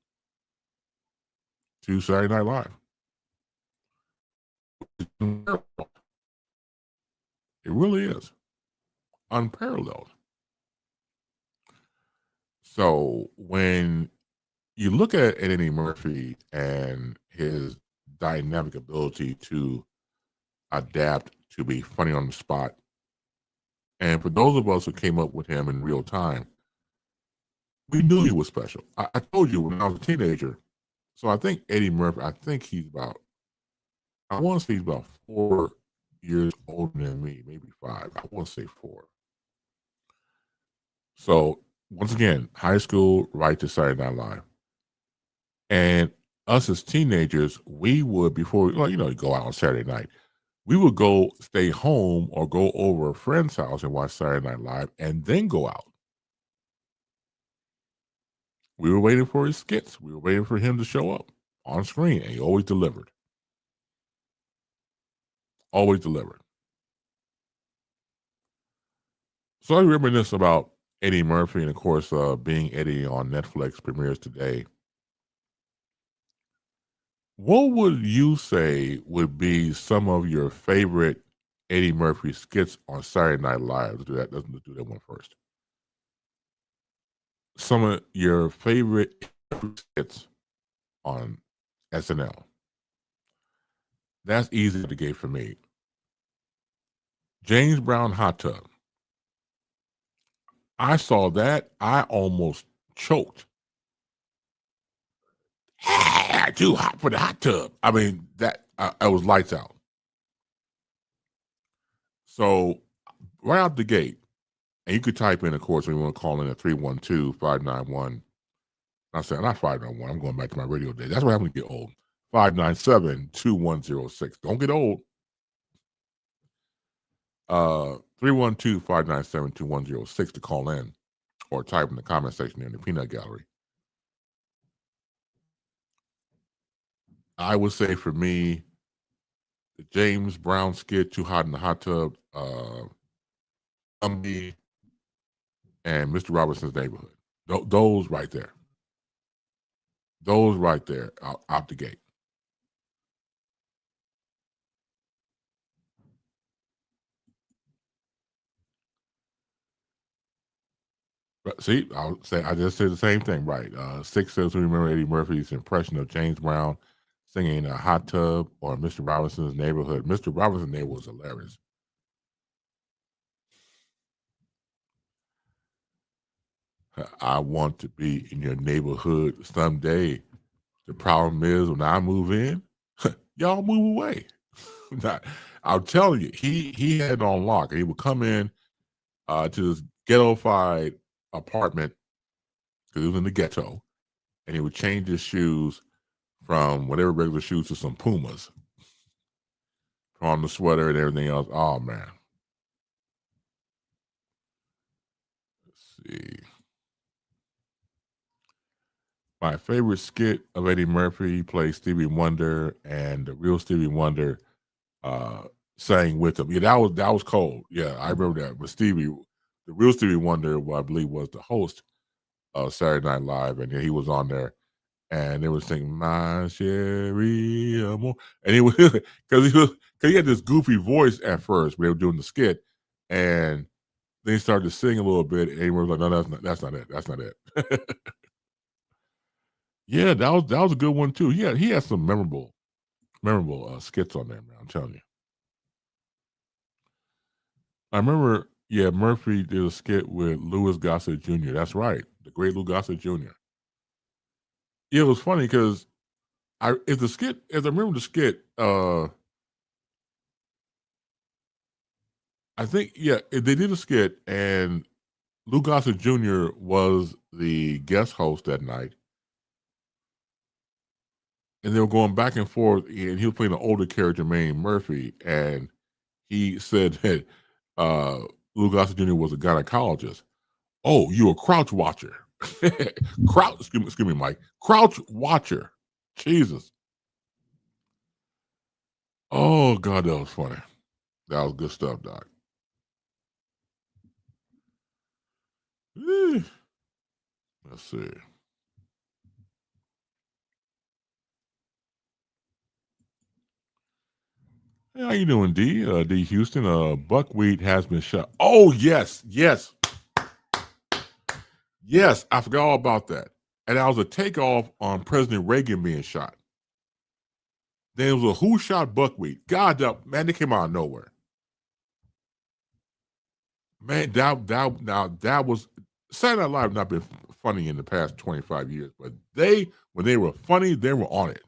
to Saturday Night Live. It really is unparalleled. So when you look at Eddie Murphy and his dynamic ability to adapt to be funny on the spot, and for those of us who came up with him in real time, we knew he was special. I told you when I was a teenager. So I think Eddie Murphy, I think he's about, I want to say he's about 4 years older than me, maybe 5. I want to say 4. So once again, high school, right to Saturday Night Live. And us as teenagers, we would, before, well, you go out on Saturday night, we would go stay home or go over a friend's house and watch Saturday Night Live and then go out. We were waiting for his skits. We were waiting for him to show up on screen, and he always delivered. Always delivered. So I reminisce about Eddie Murphy, and of course, Being Eddie on Netflix premieres today. What would you say would be some of your favorite Eddie Murphy skits on Saturday Night Live? Let's do that one first. Some of your favorite skits on SNL. That's easy to get for me. James Brown Hot Tub. I saw that. I almost choked. Too hot for the hot tub. I mean, I was lights out. So right out the gate, and you could type in, of course, when you want to call in at 312-591. I said, not 591. I'm going back to my radio days. That's what happens to get old. 597-2106. Don't get old. 312-597-2106 to call in or type in the comment section in the peanut gallery. I would say for me, the James Brown skit, Too Hot in the Hot Tub, and Mr. Robinson's Neighborhood. Those right there. Those right there out the gate. But see, I just said the same thing, right? 6 says we remember Eddie Murphy's impression of James Brown singing a hot tub or Mr. Robinson's Neighborhood. Mr. Robinson's Neighborhood was hilarious. I want to be in your neighborhood someday. The problem is when I move in, y'all move away. I'm telling you, he had it on lock. He would come in to this ghetto-fied apartment because he was in the ghetto, and he would change his shoes from whatever regular shoes to some Pumas, on the sweater and everything else. Oh man, let's see. My favorite skit of Eddie Murphy, he plays Stevie Wonder, and the real Stevie Wonder uh, sang with him. Yeah, that was cold. Yeah, I remember that. But Stevie, the real Stevie Wonder, I believe, was the host of Saturday Night Live, and he was on there, and they were singing "My Sherry Amore," and he was because he had this goofy voice at first when they were doing the skit, and then he started to sing a little bit, and he was like, "No, that's not it. That's not it." Yeah, that was a good one too. He had some memorable skits on there, man. I'm telling you. I remember, yeah, Murphy did a skit with Louis Gossett Jr. That's right, the great Louis Gossett Jr. Yeah, it was funny because as I remember the skit, I think, yeah, they did a skit and Lou Gossett Jr. was the guest host that night, and they were going back and forth, and he was playing an older character named Murphy, and he said that uh, Lou Gossett Jr. was a gynecologist. Oh, you a crouch watcher. Excuse me, Mike. Crouch watcher. Jesus. Oh God, that was funny. That was good stuff, Doc. Let's see. Hey, how you doing, D? D Houston. Buckwheat has been shot. Oh yes, yes, yes. I forgot all about that. And that was a takeoff on President Reagan being shot. Then it was a who shot Buckwheat. God, man, they came out of nowhere. Man, that was Saturday Night Live not been funny in the past 25 years, but when they were funny, they were on it.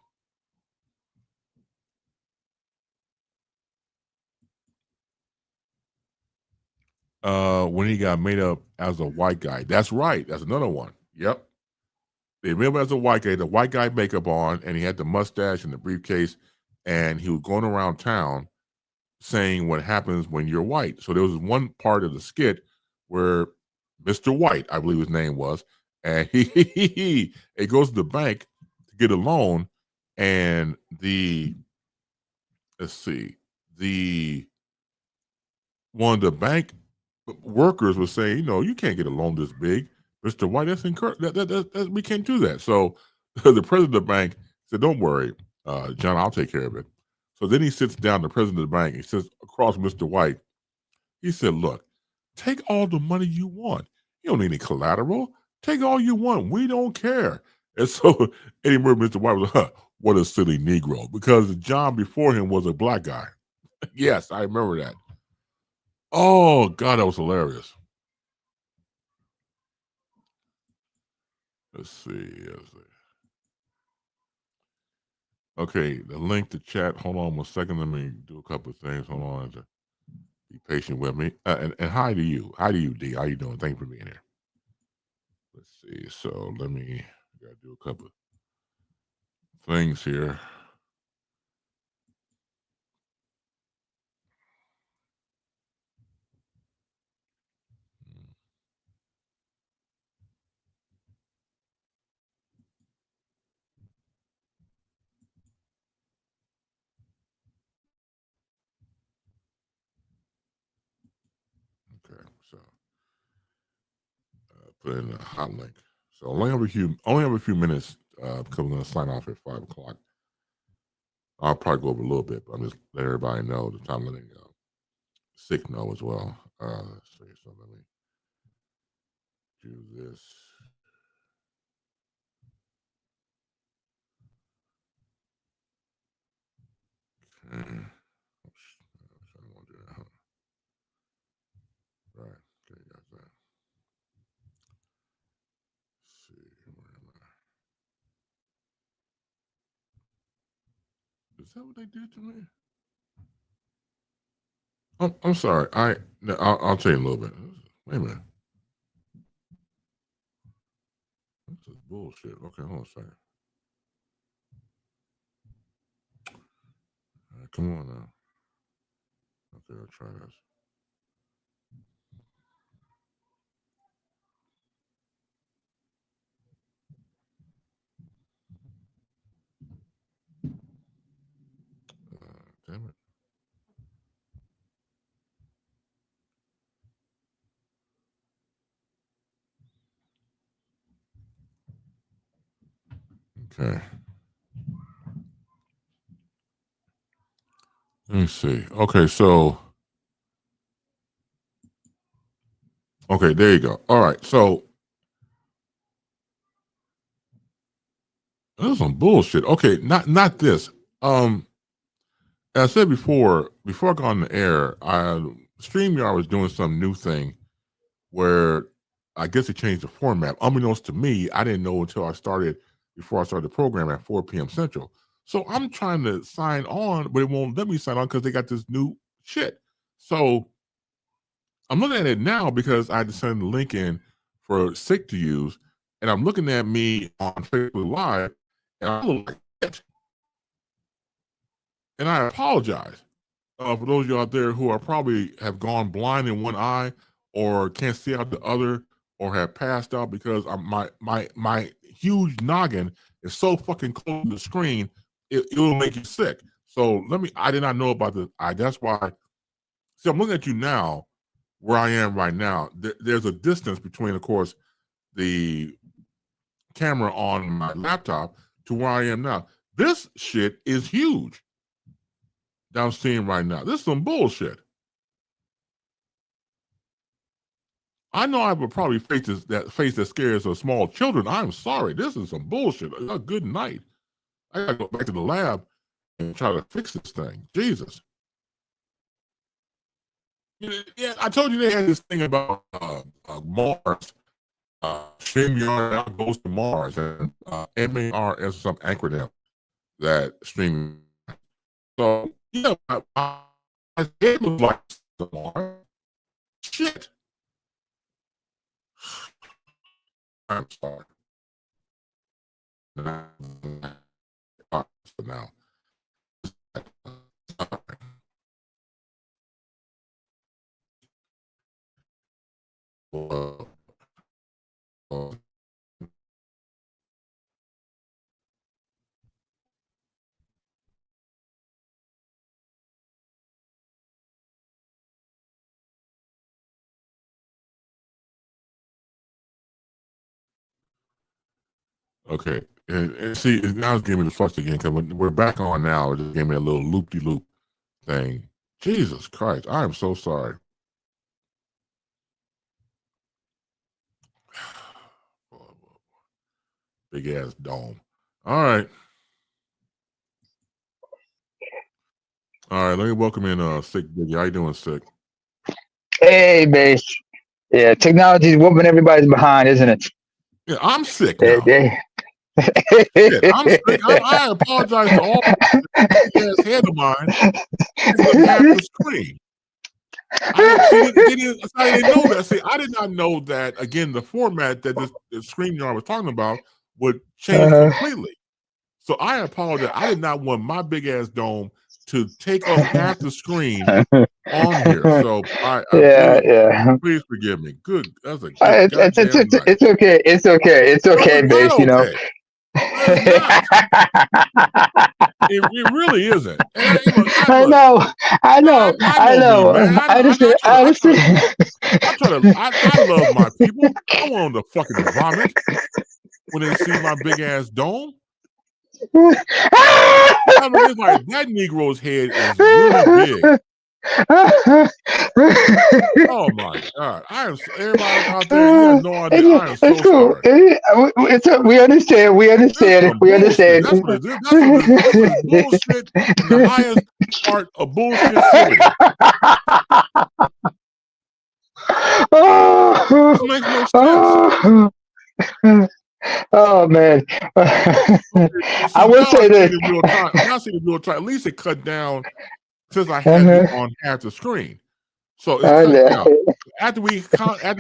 When he got made up as a white guy. That's right. That's another one. Yep. They remember as a white guy, the white guy makeup on, and he had the mustache and the briefcase, and he was going around town saying what happens when you're white. So there was one part of the skit where Mr. White, I believe his name was, and he goes to the bank to get a loan, and let's see, the one of the bank workers was saying, you can't get a loan this big, Mr. White. That's incorrect. We can't do that. So the president of the bank said, "Don't worry, John, I'll take care of it." So then he sits down, the president of the bank, he sits across Mr. White. He said, "Look, take all the money you want. You don't need any collateral. Take all you want. We don't care." And so Eddie Murphy, Mr. White was, what a silly Negro, because John before him was a black guy. Yes, I remember that. Oh God, that was hilarious. Let's see. Okay, the link to chat. Hold on 1 second. Let me do a couple of things. Hold on. Be patient with me. And hi to you. Hi to you, D. How you doing? Thank you for being here. Let's see. So let me gotta do a couple of things here. Okay, so put in a hot link. So only have a few minutes because we're gonna sign off at 5 o'clock. I'll probably go over a little bit, but I'm just let everybody know the time letting sick know as well. Let's see. So let me do this. Okay. Oops. I don't want to do that. Right. Okay, got that. Let's see. Where am I? Is that what they did to me? I'm sorry. I'll tell you a little bit. Wait a minute. This is bullshit. Okay, hold on a second. Come on now. Okay, I'll try this. Damn it. Okay. Let me see. Okay, so okay, there you go. All right, so this is some bullshit. Okay, not this. As I said before I got on the air, StreamYard was doing some new thing where I guess it changed the format. Unbeknownst to me, I didn't know until before I started the program at 4 p.m. Central. So I'm trying to sign on, but it won't let me sign on because they got this new shit. So I'm looking at it now because I had to send the link in for Sick to use, and I'm looking at me on Facebook Live, and I look like shit. And I apologize for those of you out there who are probably have gone blind in one eye or can't see out the other or have passed out because my huge noggin is so fucking close to the screen, it will make you sick. So I did not know about this. That's why. See, I'm looking at you now, where I am right now, there's a distance between, of course, the camera on my laptop to where I am now. This shit is huge that I'm seeing right now. This is some bullshit. I know I would probably face that scares of small children. I'm sorry. This is some bullshit. A good night. I gotta go back to the lab and try to fix this thing. Jesus. Yeah, I told you they had this thing about Mars. StreamYard goes to Mars, and MAR is some acronym that streaming. So yeah, it was like Mars. Shit. I'm sorry. For now. Okay, and see, now it's giving me the fuss again because we're back on now. It just gave me a little loop-de-loop thing. Jesus Christ, I am so sorry. Big ass dome. All right. All right, let me welcome in Sick Biggie. How you doing, Sick? Hey, base. Yeah, technology is whooping everybody's behind, isn't it? Yeah, I'm sick They, now. they... Shit, I'm sick. I apologize to all the ass head of mine taking up half the screen. I didn't know that. See, I did not know that. Again, the format that this StreamYard was talking about would change completely. So I apologize. I did not want my big ass dome to take up half the screen on here. So please forgive me. Good. That's a good goddamn night. It's okay. It's okay. It's okay, No, base. okay. You know. It's not. It really isn't. And I know. I know me, man. I love my people. I want them to fucking vomit when they see my big ass dome. I mean, it's like that Negro's head is really big. Oh my God! Everybody out there. You have no idea. I am so sorry. We understand. We understand. We understand. That's what it is. This is bullshit in the highest part of bullshit-city. This makes no sense. Oh man! See, I will say this. Now I see the real time. At least it cut down since I had you on half the screen. So it's cut down. After the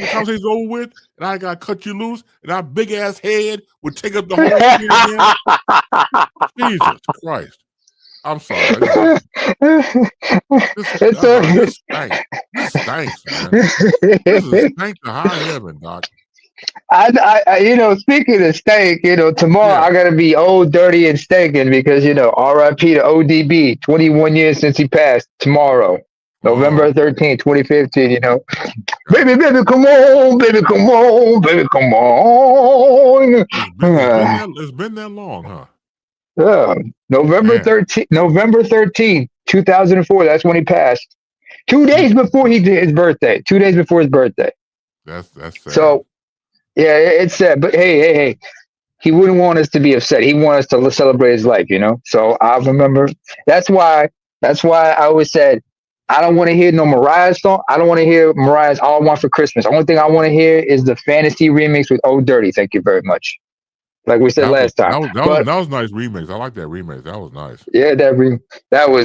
conversation's over with, and I got to cut you loose, and our big ass head would take up the whole screen again. Jesus Christ! I'm sorry. This stinks. This stinks, man. This is stank to high heaven, Doc. I speaking of stank, tomorrow I gotta be old, dirty, and stinking because R.I.P. to ODB. 21 years since he passed. Tomorrow, November 13th, 2015. Baby, come on, baby, come on, baby, come on. It's been that long, huh? Yeah, November 13th, 2004. That's when he passed. 2 days before he did his birthday. 2 days before his birthday. That's sad. So. Yeah, it's sad, but hey, he wouldn't want us to be upset. He wanted us to celebrate his life, So I remember that's why I always said I don't want to hear no Mariah song. I don't want to hear Mariah's "All I Want for Christmas." The only thing I want to hear is the Fantasy remix with "Oh Dirty." Thank you very much. Like we said last time. That was a nice remix. I like that remix. That was nice. Yeah, that was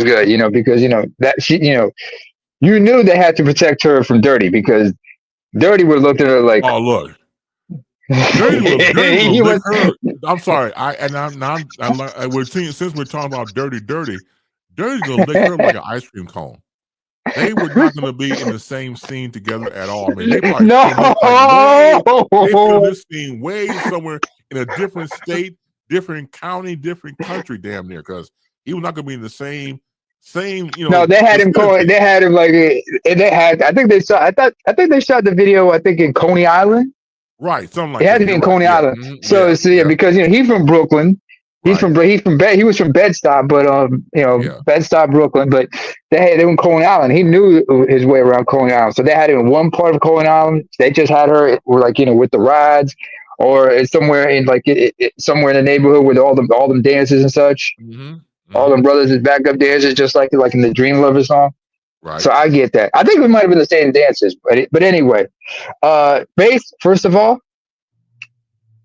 good. Because that she, you knew they had to protect her from Dirty because Dirty would have looked at her like, oh look. Dirty will lick her. I'm sorry. Since we're talking about dirty's gonna lick her like an ice cream cone. They were not gonna be in the same scene together at all. I mean, they probably filmed this scene way somewhere in a different state, different county, different country, damn near, because he was not gonna be in the same Same, No, they had him call. vicinity. They had him like. They had. I think they saw. I think they shot the video. I think in Coney Island. Right, something It like had to that. be You're in right. Coney Yeah. Island. Yeah. So yeah, Yeah. because he's from Brooklyn. Right. He was from Bed Stuy, but Yeah. Bed Stuy, Brooklyn. But they were in Coney Island. He knew his way around Coney Island. So they had him in one part of Coney Island. They just had her like with the rides, or it's somewhere in like somewhere in the neighborhood with all them dances and such. Mm-hmm. All Mm-hmm. them brothers is backup dancers, just like in the Dream Lover song. Right. So I get that. I think we might have been the same dances, but anyway, Bass. First of all,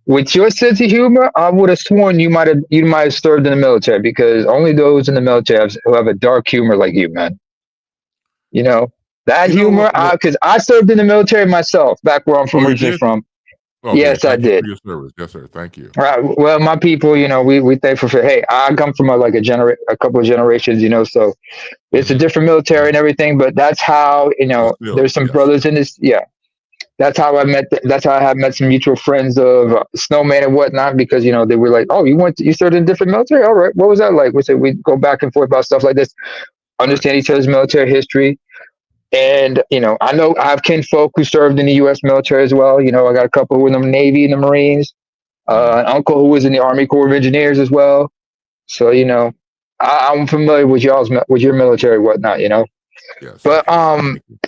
with your sense of humor, I would have sworn you might have served in the military because only those in the military who have a dark humor like you, man. You know that You know what? humor, because I served in the military myself back where I'm Oh, from you originally did? from. Okay. Yes, I Thank you for did. your service. Yes, sir. Thank you. Right. Well, my people, we thankful for. Hey, I come from a couple of generations, so it's a Mm-hmm. different military Mm-hmm. and everything. But that's how But still, there's some yes. brothers in this. Yeah, that's how I met. That's how I have met some mutual friends of Snowman and whatnot because they were like, "Oh, you served in different military? All right, what was that like?" We said we go back and forth about stuff like this, Right. understand each other's military history, and I know I have kinfolk who served in the U.S. military as well. I got a couple who were in the Navy and the Marines, Mm-hmm. an uncle who was in the Army Corps of Engineers as well. So I'm familiar with your military whatnot. Yes. But Okay. Thank you.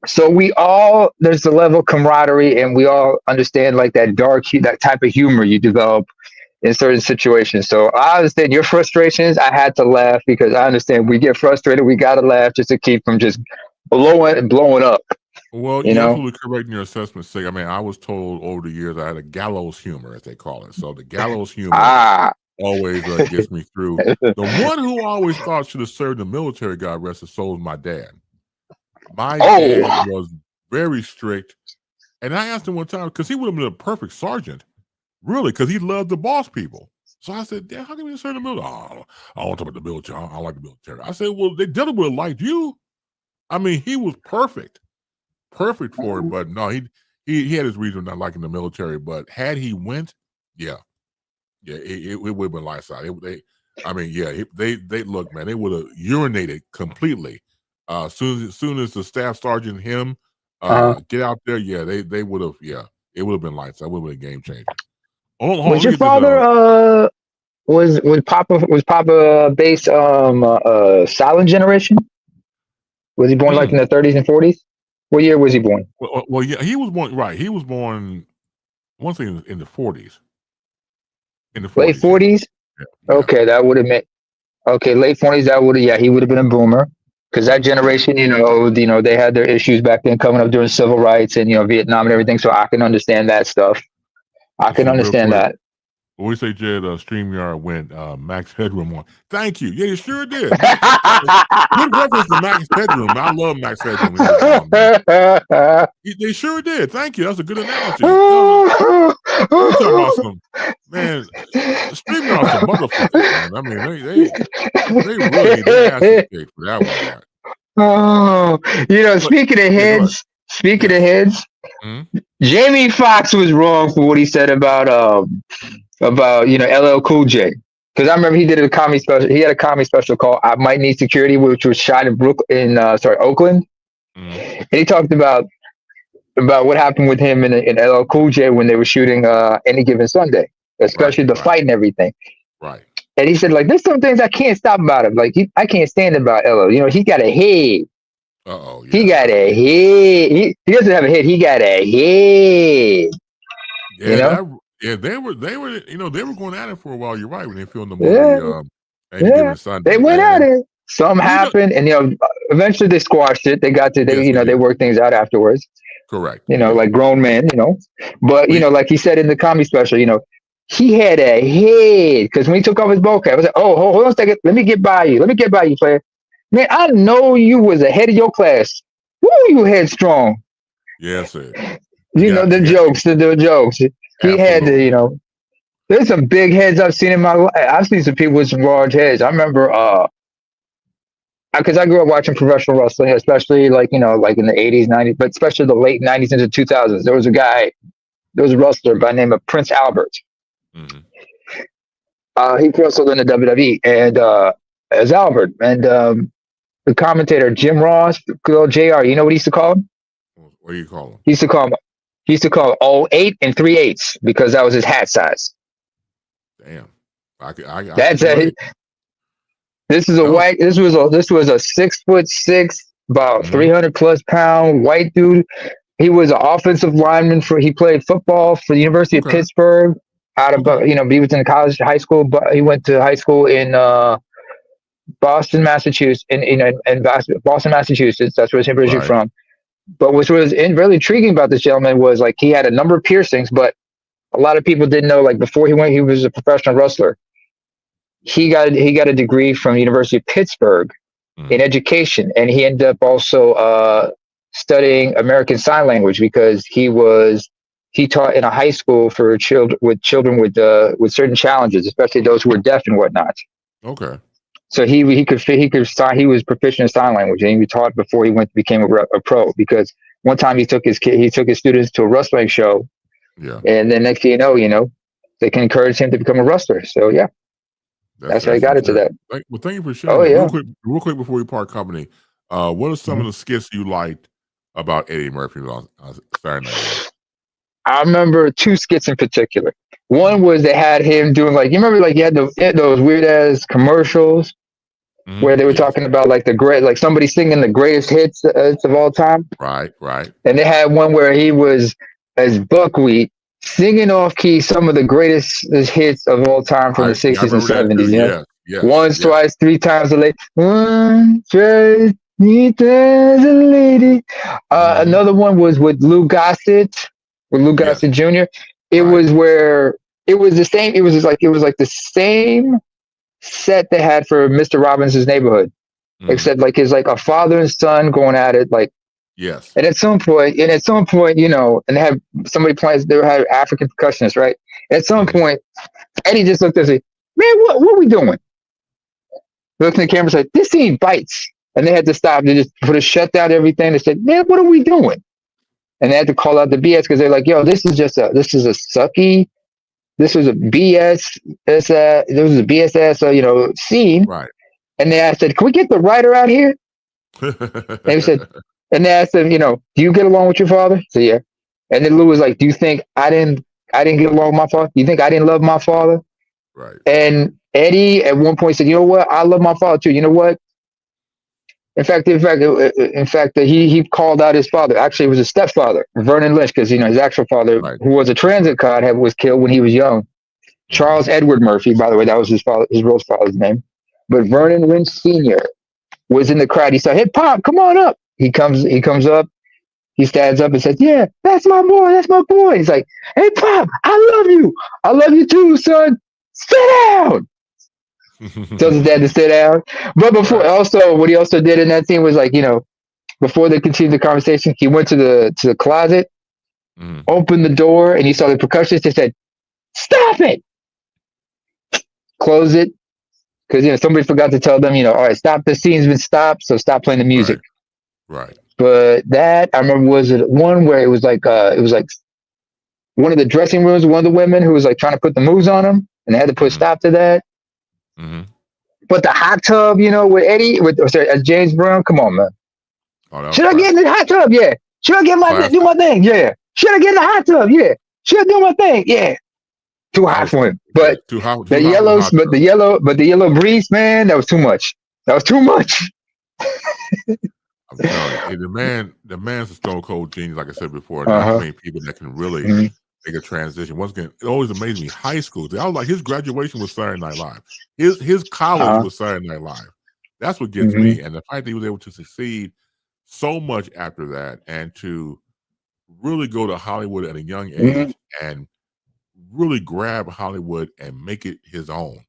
so there's the level of camaraderie, and we all understand like that type of humor you develop in certain situations. So I understand your frustrations. I had to laugh because I understand we get frustrated. We gotta laugh just to keep from just blowing up. Well, You you're know? absolutely correct in your assessment. Say, I mean, I was told over the years I had a gallows humor, as they call it. So the gallows humor Ah. always gets me through. The one who I always thought should have served in the military, God rest his soul, is my dad. My dad Oh. was very strict, and I asked him one time because he would have been a perfect sergeant, really, because he loved the boss people. So I said, "Dad, how can you serve in the military?" Oh, I don't talk about the military. I like the military. I said, "Well, they definitely would have liked you." I mean, he was perfect for it. But no, he had his reason not liking the military. But had he went, yeah, yeah, it would have been lights out. I mean, yeah, they look, man, they would have urinated completely. Soon as the staff sergeant him Uh, get out there, yeah, they would have, yeah, it would have been lights out. It would have been a game changer. Hold on, was let me your get this. father was Papa based silent generation? Was he born like Mm, in the 30s and 40s? What year was he born? well, yeah, he was born right. He was born one thing in the 40s. In the Late 40s, yeah, 40s? yeah, yeah, Okay, that would have meant okay, late 40s. Yeah, he would have been a boomer because that right. generation, they had their issues back then coming up during civil rights and Vietnam and everything. So I can understand that stuff. I You can see, real understand quick. that. When we say Jed, StreamYard went Max Headroom on. Thank you. Yeah, you sure did. Max, good reference to Max Headroom. I love Max Headroom. He was on, man. They sure did. Thank you. That's a good analogy. You talking about some, man, StreamYard some motherfuckers, man. I mean, they really need their asses kicked for that one, man. Oh, But speaking of yeah, go ahead. heads, speaking of Yes. heads, Mhm. Jamie Foxx was wrong for what he said about LL Cool J. Because I remember he did a comedy special. He had a comedy special called "I Might Need Security," which was shot in Oakland. Mhm. And he talked about what happened with him and LL Cool J when they were shooting Any Given Sunday, Right, especially the right, fight and everything. right. And he said, like, there's some things I can't stop about him. Like, I can't stand about LL. He got a head. Uh-oh, He yeah, got yeah. a head. He doesn't have a head. He got a head. You Yeah, know? they were going at it for a while. You're right when they filmed the movie Yeah, Any yeah. Given They Sunday. went at And it. Something you know, happened, and eventually they squashed it. They got to yes, they they did. worked things out afterwards. Correct. They did. Like grown men. But Well, like he said in the comedy special, he had a head because when he took off his ball cap, I was like, oh, hold on a second. Let me get by you. Let me get by you, player. Man, I know you was ahead of your class. Woo, you headstrong. yes, sir. You got The jokes. He had absolutely. there's some big heads I've seen in my life. I've seen some people with some large heads. I remember, because I grew up watching professional wrestling, especially like in the 80s, 90s, but especially the late 90s into 2000s. There was a wrestler by the name of Prince Albert. Hmm. He wrestled in the WWE, and as Albert. And the commentator Jim Ross, good old Jr. You know what he used to call him? What do you call them? He used to call him. He used to call him 08 and 3/8 because that was his hat size. Damn, I can That's it. relate. This is a No, white. This was a 6'6", about mm-hmm. 300+ pound white dude. He was an offensive lineman for. He played football for the University of Okay, Pittsburgh. Out of okay, he was in college, high school, but he went to high school in Boston, Massachusetts. In Boston, Massachusetts. That's where he's originally right. from. But what was really intriguing about this gentleman was like he had a number of piercings, but a lot of people didn't know. Like before he went, he was a professional wrestler. He got a degree from the University of Pittsburgh in Mm-hmm. education, and he ended up also studying American Sign Language because he taught in a high school for children with certain challenges, especially those who were deaf and whatnot. Okay, So he could sign. He was proficient in sign language, and he taught before he became a pro. Because one time he took his students to a wrestling show, yeah. and then next thing they can encourage him to become a wrestler. So yeah, that's how he That's got into interesting. that. Well, thank you for sharing Oh that. yeah. Real quick before we part company, what are some Mhm. of the skits you liked about Eddie Murphy on Saturday Night Live? I remember two skits in particular. One Mm-hmm. was they had him doing like you remember like you had those weird ass commercials Mm-hmm. where they were Yes. talking about like the great like somebody singing the greatest hits of all time. Right. Right. And they had one where he was as buckwheat singing off key some of the greatest hits of all time from the Yeah, I 60s and remember that too. 70s. Yes. Yes. Once, Yes. twice, three times a lady. One, twice, three times a lady. Mm-hmm. Another one was with Lou Yes. Gossett Jr. It Right. was where it was the same. It was like the same set they had for Mr. Robinson's Neighborhood, Mm-hmm. except like it's like a father and son going at it, like Yes. and they have somebody plays, they have African percussionists, right? At some Mm-hmm. point, Eddie just looked at us and said, man, what are we doing? Looked in the camera and said, this scene bites. And they had to stop. They just put a shut down everything. They said, man, what are we doing? And they had to call out the BS because they're like, yo, this is a sucky, this was a BS, this was a BS scene. Right. And they asked, can we get the writer out here? And he said, and they asked him, do you get along with your father? So yeah. And then Lou was like, do you think I didn't get along with my father? Do you think I didn't love my father? Right. And Eddie at one point said, you know what? I love my father too. You know what? In fact, he called out his father. Actually, it was his stepfather, Vernon Lynch, because his actual father, Right. who was a That's right. transit cop, was killed when he was young. Mm-hmm. Charles Edward Murphy, by the way, that was his real father's name. But Mm-hmm. Vernon Lynch Sr. was in the crowd. He said, "Hey, Pop, come on up." He comes up. He stands up and says, "Yeah, that's my boy. That's my boy." He's like, "Hey, Pop, I love you. I love you too, son. Sit down." Tells his dad to sit down. But before, Right. also, what he also did in that scene was like, before they continued the conversation, he went to the closet, Mm-hmm. opened the door, and he saw the percussionist and said, "Stop it!" Close it because somebody forgot to tell them, all right, stop. The scene's been stopped, so stop playing the music. Right. Right. But that I remember was it one where it was like one of the dressing rooms, one of the women who was like trying to put the moves on him, and they had to put a Mm-hmm. stop to that. Mm-hmm. But the hot tub, with Eddie, James Brown, come on, man. Oh, that was Should I get in classic. the hot tub? Yeah. Should I do Classic. my thing? Yeah. Should I get in the hot tub? Yeah. Should I do my thing? Yeah. Too That hot was for him. yeah. But Too hot for the hot tub. the yellow breeze, man, that was too much. That was too much. I'm telling you, the man's a stone cold genius. Like I said before, Uh not too huh. many people that can really Mm-hmm. make a transition. Once again, it always amazed me. High school, I was like, his graduation was Saturday Night Live. His college Uh huh. was Saturday Night Live. That's what gets Mm-hmm. me. And the fact that he was able to succeed so much after that, and to really go to Hollywood at a young Mm-hmm. age, and really grab Hollywood and make it his own,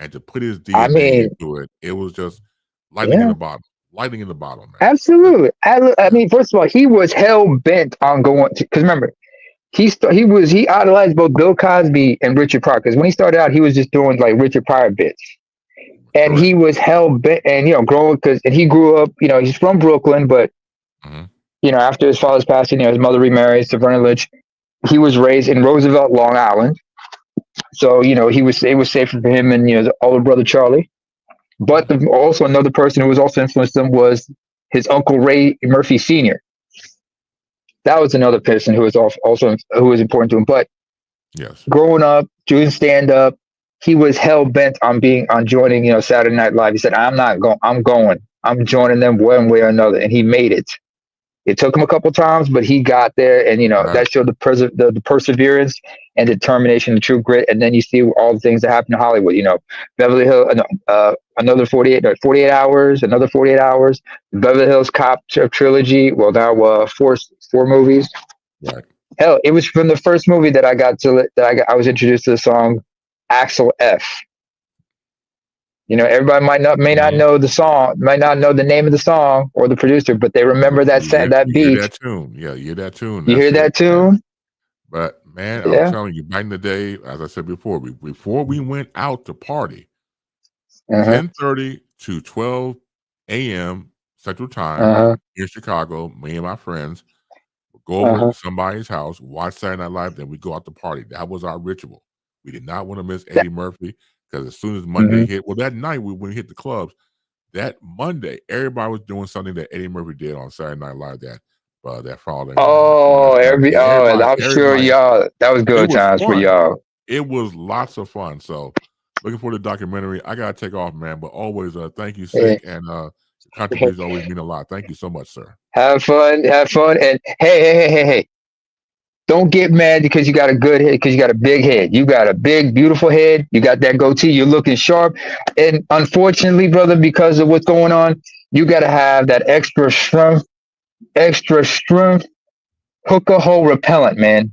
and to put his I DNA mean, into it, it was just lightning in yeah. the bottle. Lightning in the bottle, man. Just Absolutely. I yeah. mean, first of all, he was hell bent on going to, because remember, he idolized both Bill Cosby and Richard Pryor. Because when he started out, he was just doing like Richard Pryor bits, and he Correct. was hell bent. And growing and he grew up. He's from Brooklyn, but Mhm. after his father's passing, his mother remarried to Vernon Lynch. He was raised in Roosevelt, Long Island, so it was safer for him and his older brother Charlie. But also another person who was also influenced him was his uncle Ray Murphy Sr. That was another person who was also who was important to him. But Yes. growing up, doing stand up, he was hell bent on joining, Saturday Night Live. He said, "I'm not going. I'm going. I'm joining them one way or another," and he made it. It took him a couple times, but he got there, and Right. that showed the perseverance and determination, the true grit. And then you see all the things that happen in Hollywood. Beverly Hills, another 48 hours, another 48 hours. Beverly Hills Cop trilogy. Well, now four movies. Right. Hell, it was from the first movie that I got to that I was introduced to the song Axel F. Everybody may not Mhm. know the song, might not know the name of the song or the producer, but they remember that You hear beat. that tune. Yeah, you hear that tune. You That's hear it. that Yeah. tune? But man, I'm Yeah. telling you, back in the day, as I said before, before we went out to party, Uh-huh. 10:30 to 12 a.m. Central Time Uh-huh. in Chicago, me and my friends would go over Uh-huh. to somebody's house, watch Saturday Night Live, then we go out to party. That was our ritual. We did not want to miss That, Eddie Murphy because as soon as Monday mhm. hit, well, that night when we hit the clubs, that Monday, everybody was doing something that Eddie Murphy did on Saturday Night Live that following day. Oh, I'm sure Everybody, y'all, that was it good was times for fun. y'all. It was lots of fun. So looking for the documentary. I gotta take off, man. But always thank you, Yeah. Sick, and your contributions always mean a lot. Thank you so much, sir. Have fun, and hey. Don't get mad because you got a good head, because you got a big head. You got a big, beautiful head. You got that goatee. You're looking sharp. And unfortunately, brother, because of what's going on, you got to have that extra strength hookah hole repellent, man.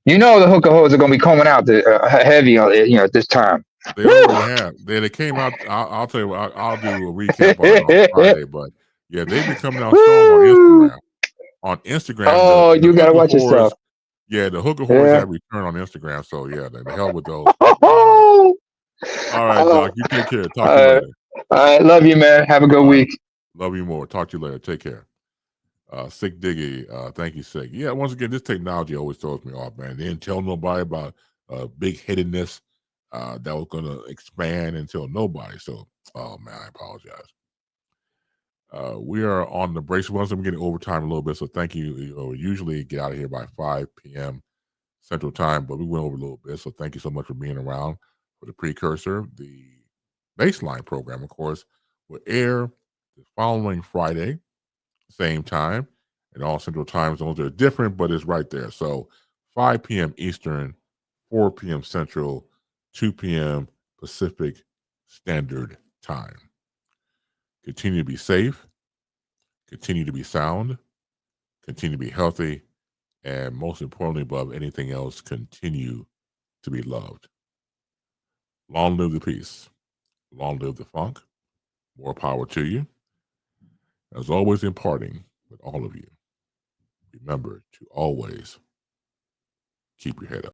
The hookah holes are going to be coming out heavy, at this time. They Woo! already have. They came out. I'll tell you what. I'll do a recap on it on Friday. But yeah, they've been coming out strong on Woo! Instagram. On Instagram, Oh, the you got to hookah watch yourself. whores. Yeah, the hookah whores Yeah. have returned on Instagram. So yeah, the hell with those. Oh, All right, Doc. You take care. Talk to you all right. later. All right. Love you, man. Have a good All right. week. Love you more. Talk to you later. Take care. Sick Diggy. Thank you, Sick. Yeah, once again, this technology always throws me off, man. They didn't tell nobody about big headedness that was going to expand until nobody. So, oh, man, I apologize. We are on the brace. Once I'm getting overtime a little bit, so thank you. We usually get out of here by 5 p.m. Central Time, but we went over a little bit. So thank you so much for being around for the Precursor. The baseline program, of course, will air the following Friday, same time, and all Central Time zones are different, but it's right there. So 5 p.m. Eastern, 4 p.m. Central, 2 p.m. Pacific Standard Time. Continue to be safe, continue to be sound, continue to be healthy, and most importantly, above anything else, continue to be loved. Long live the peace. Long live the funk. More power to you. As always, imparting with all of you, remember to always keep your head up.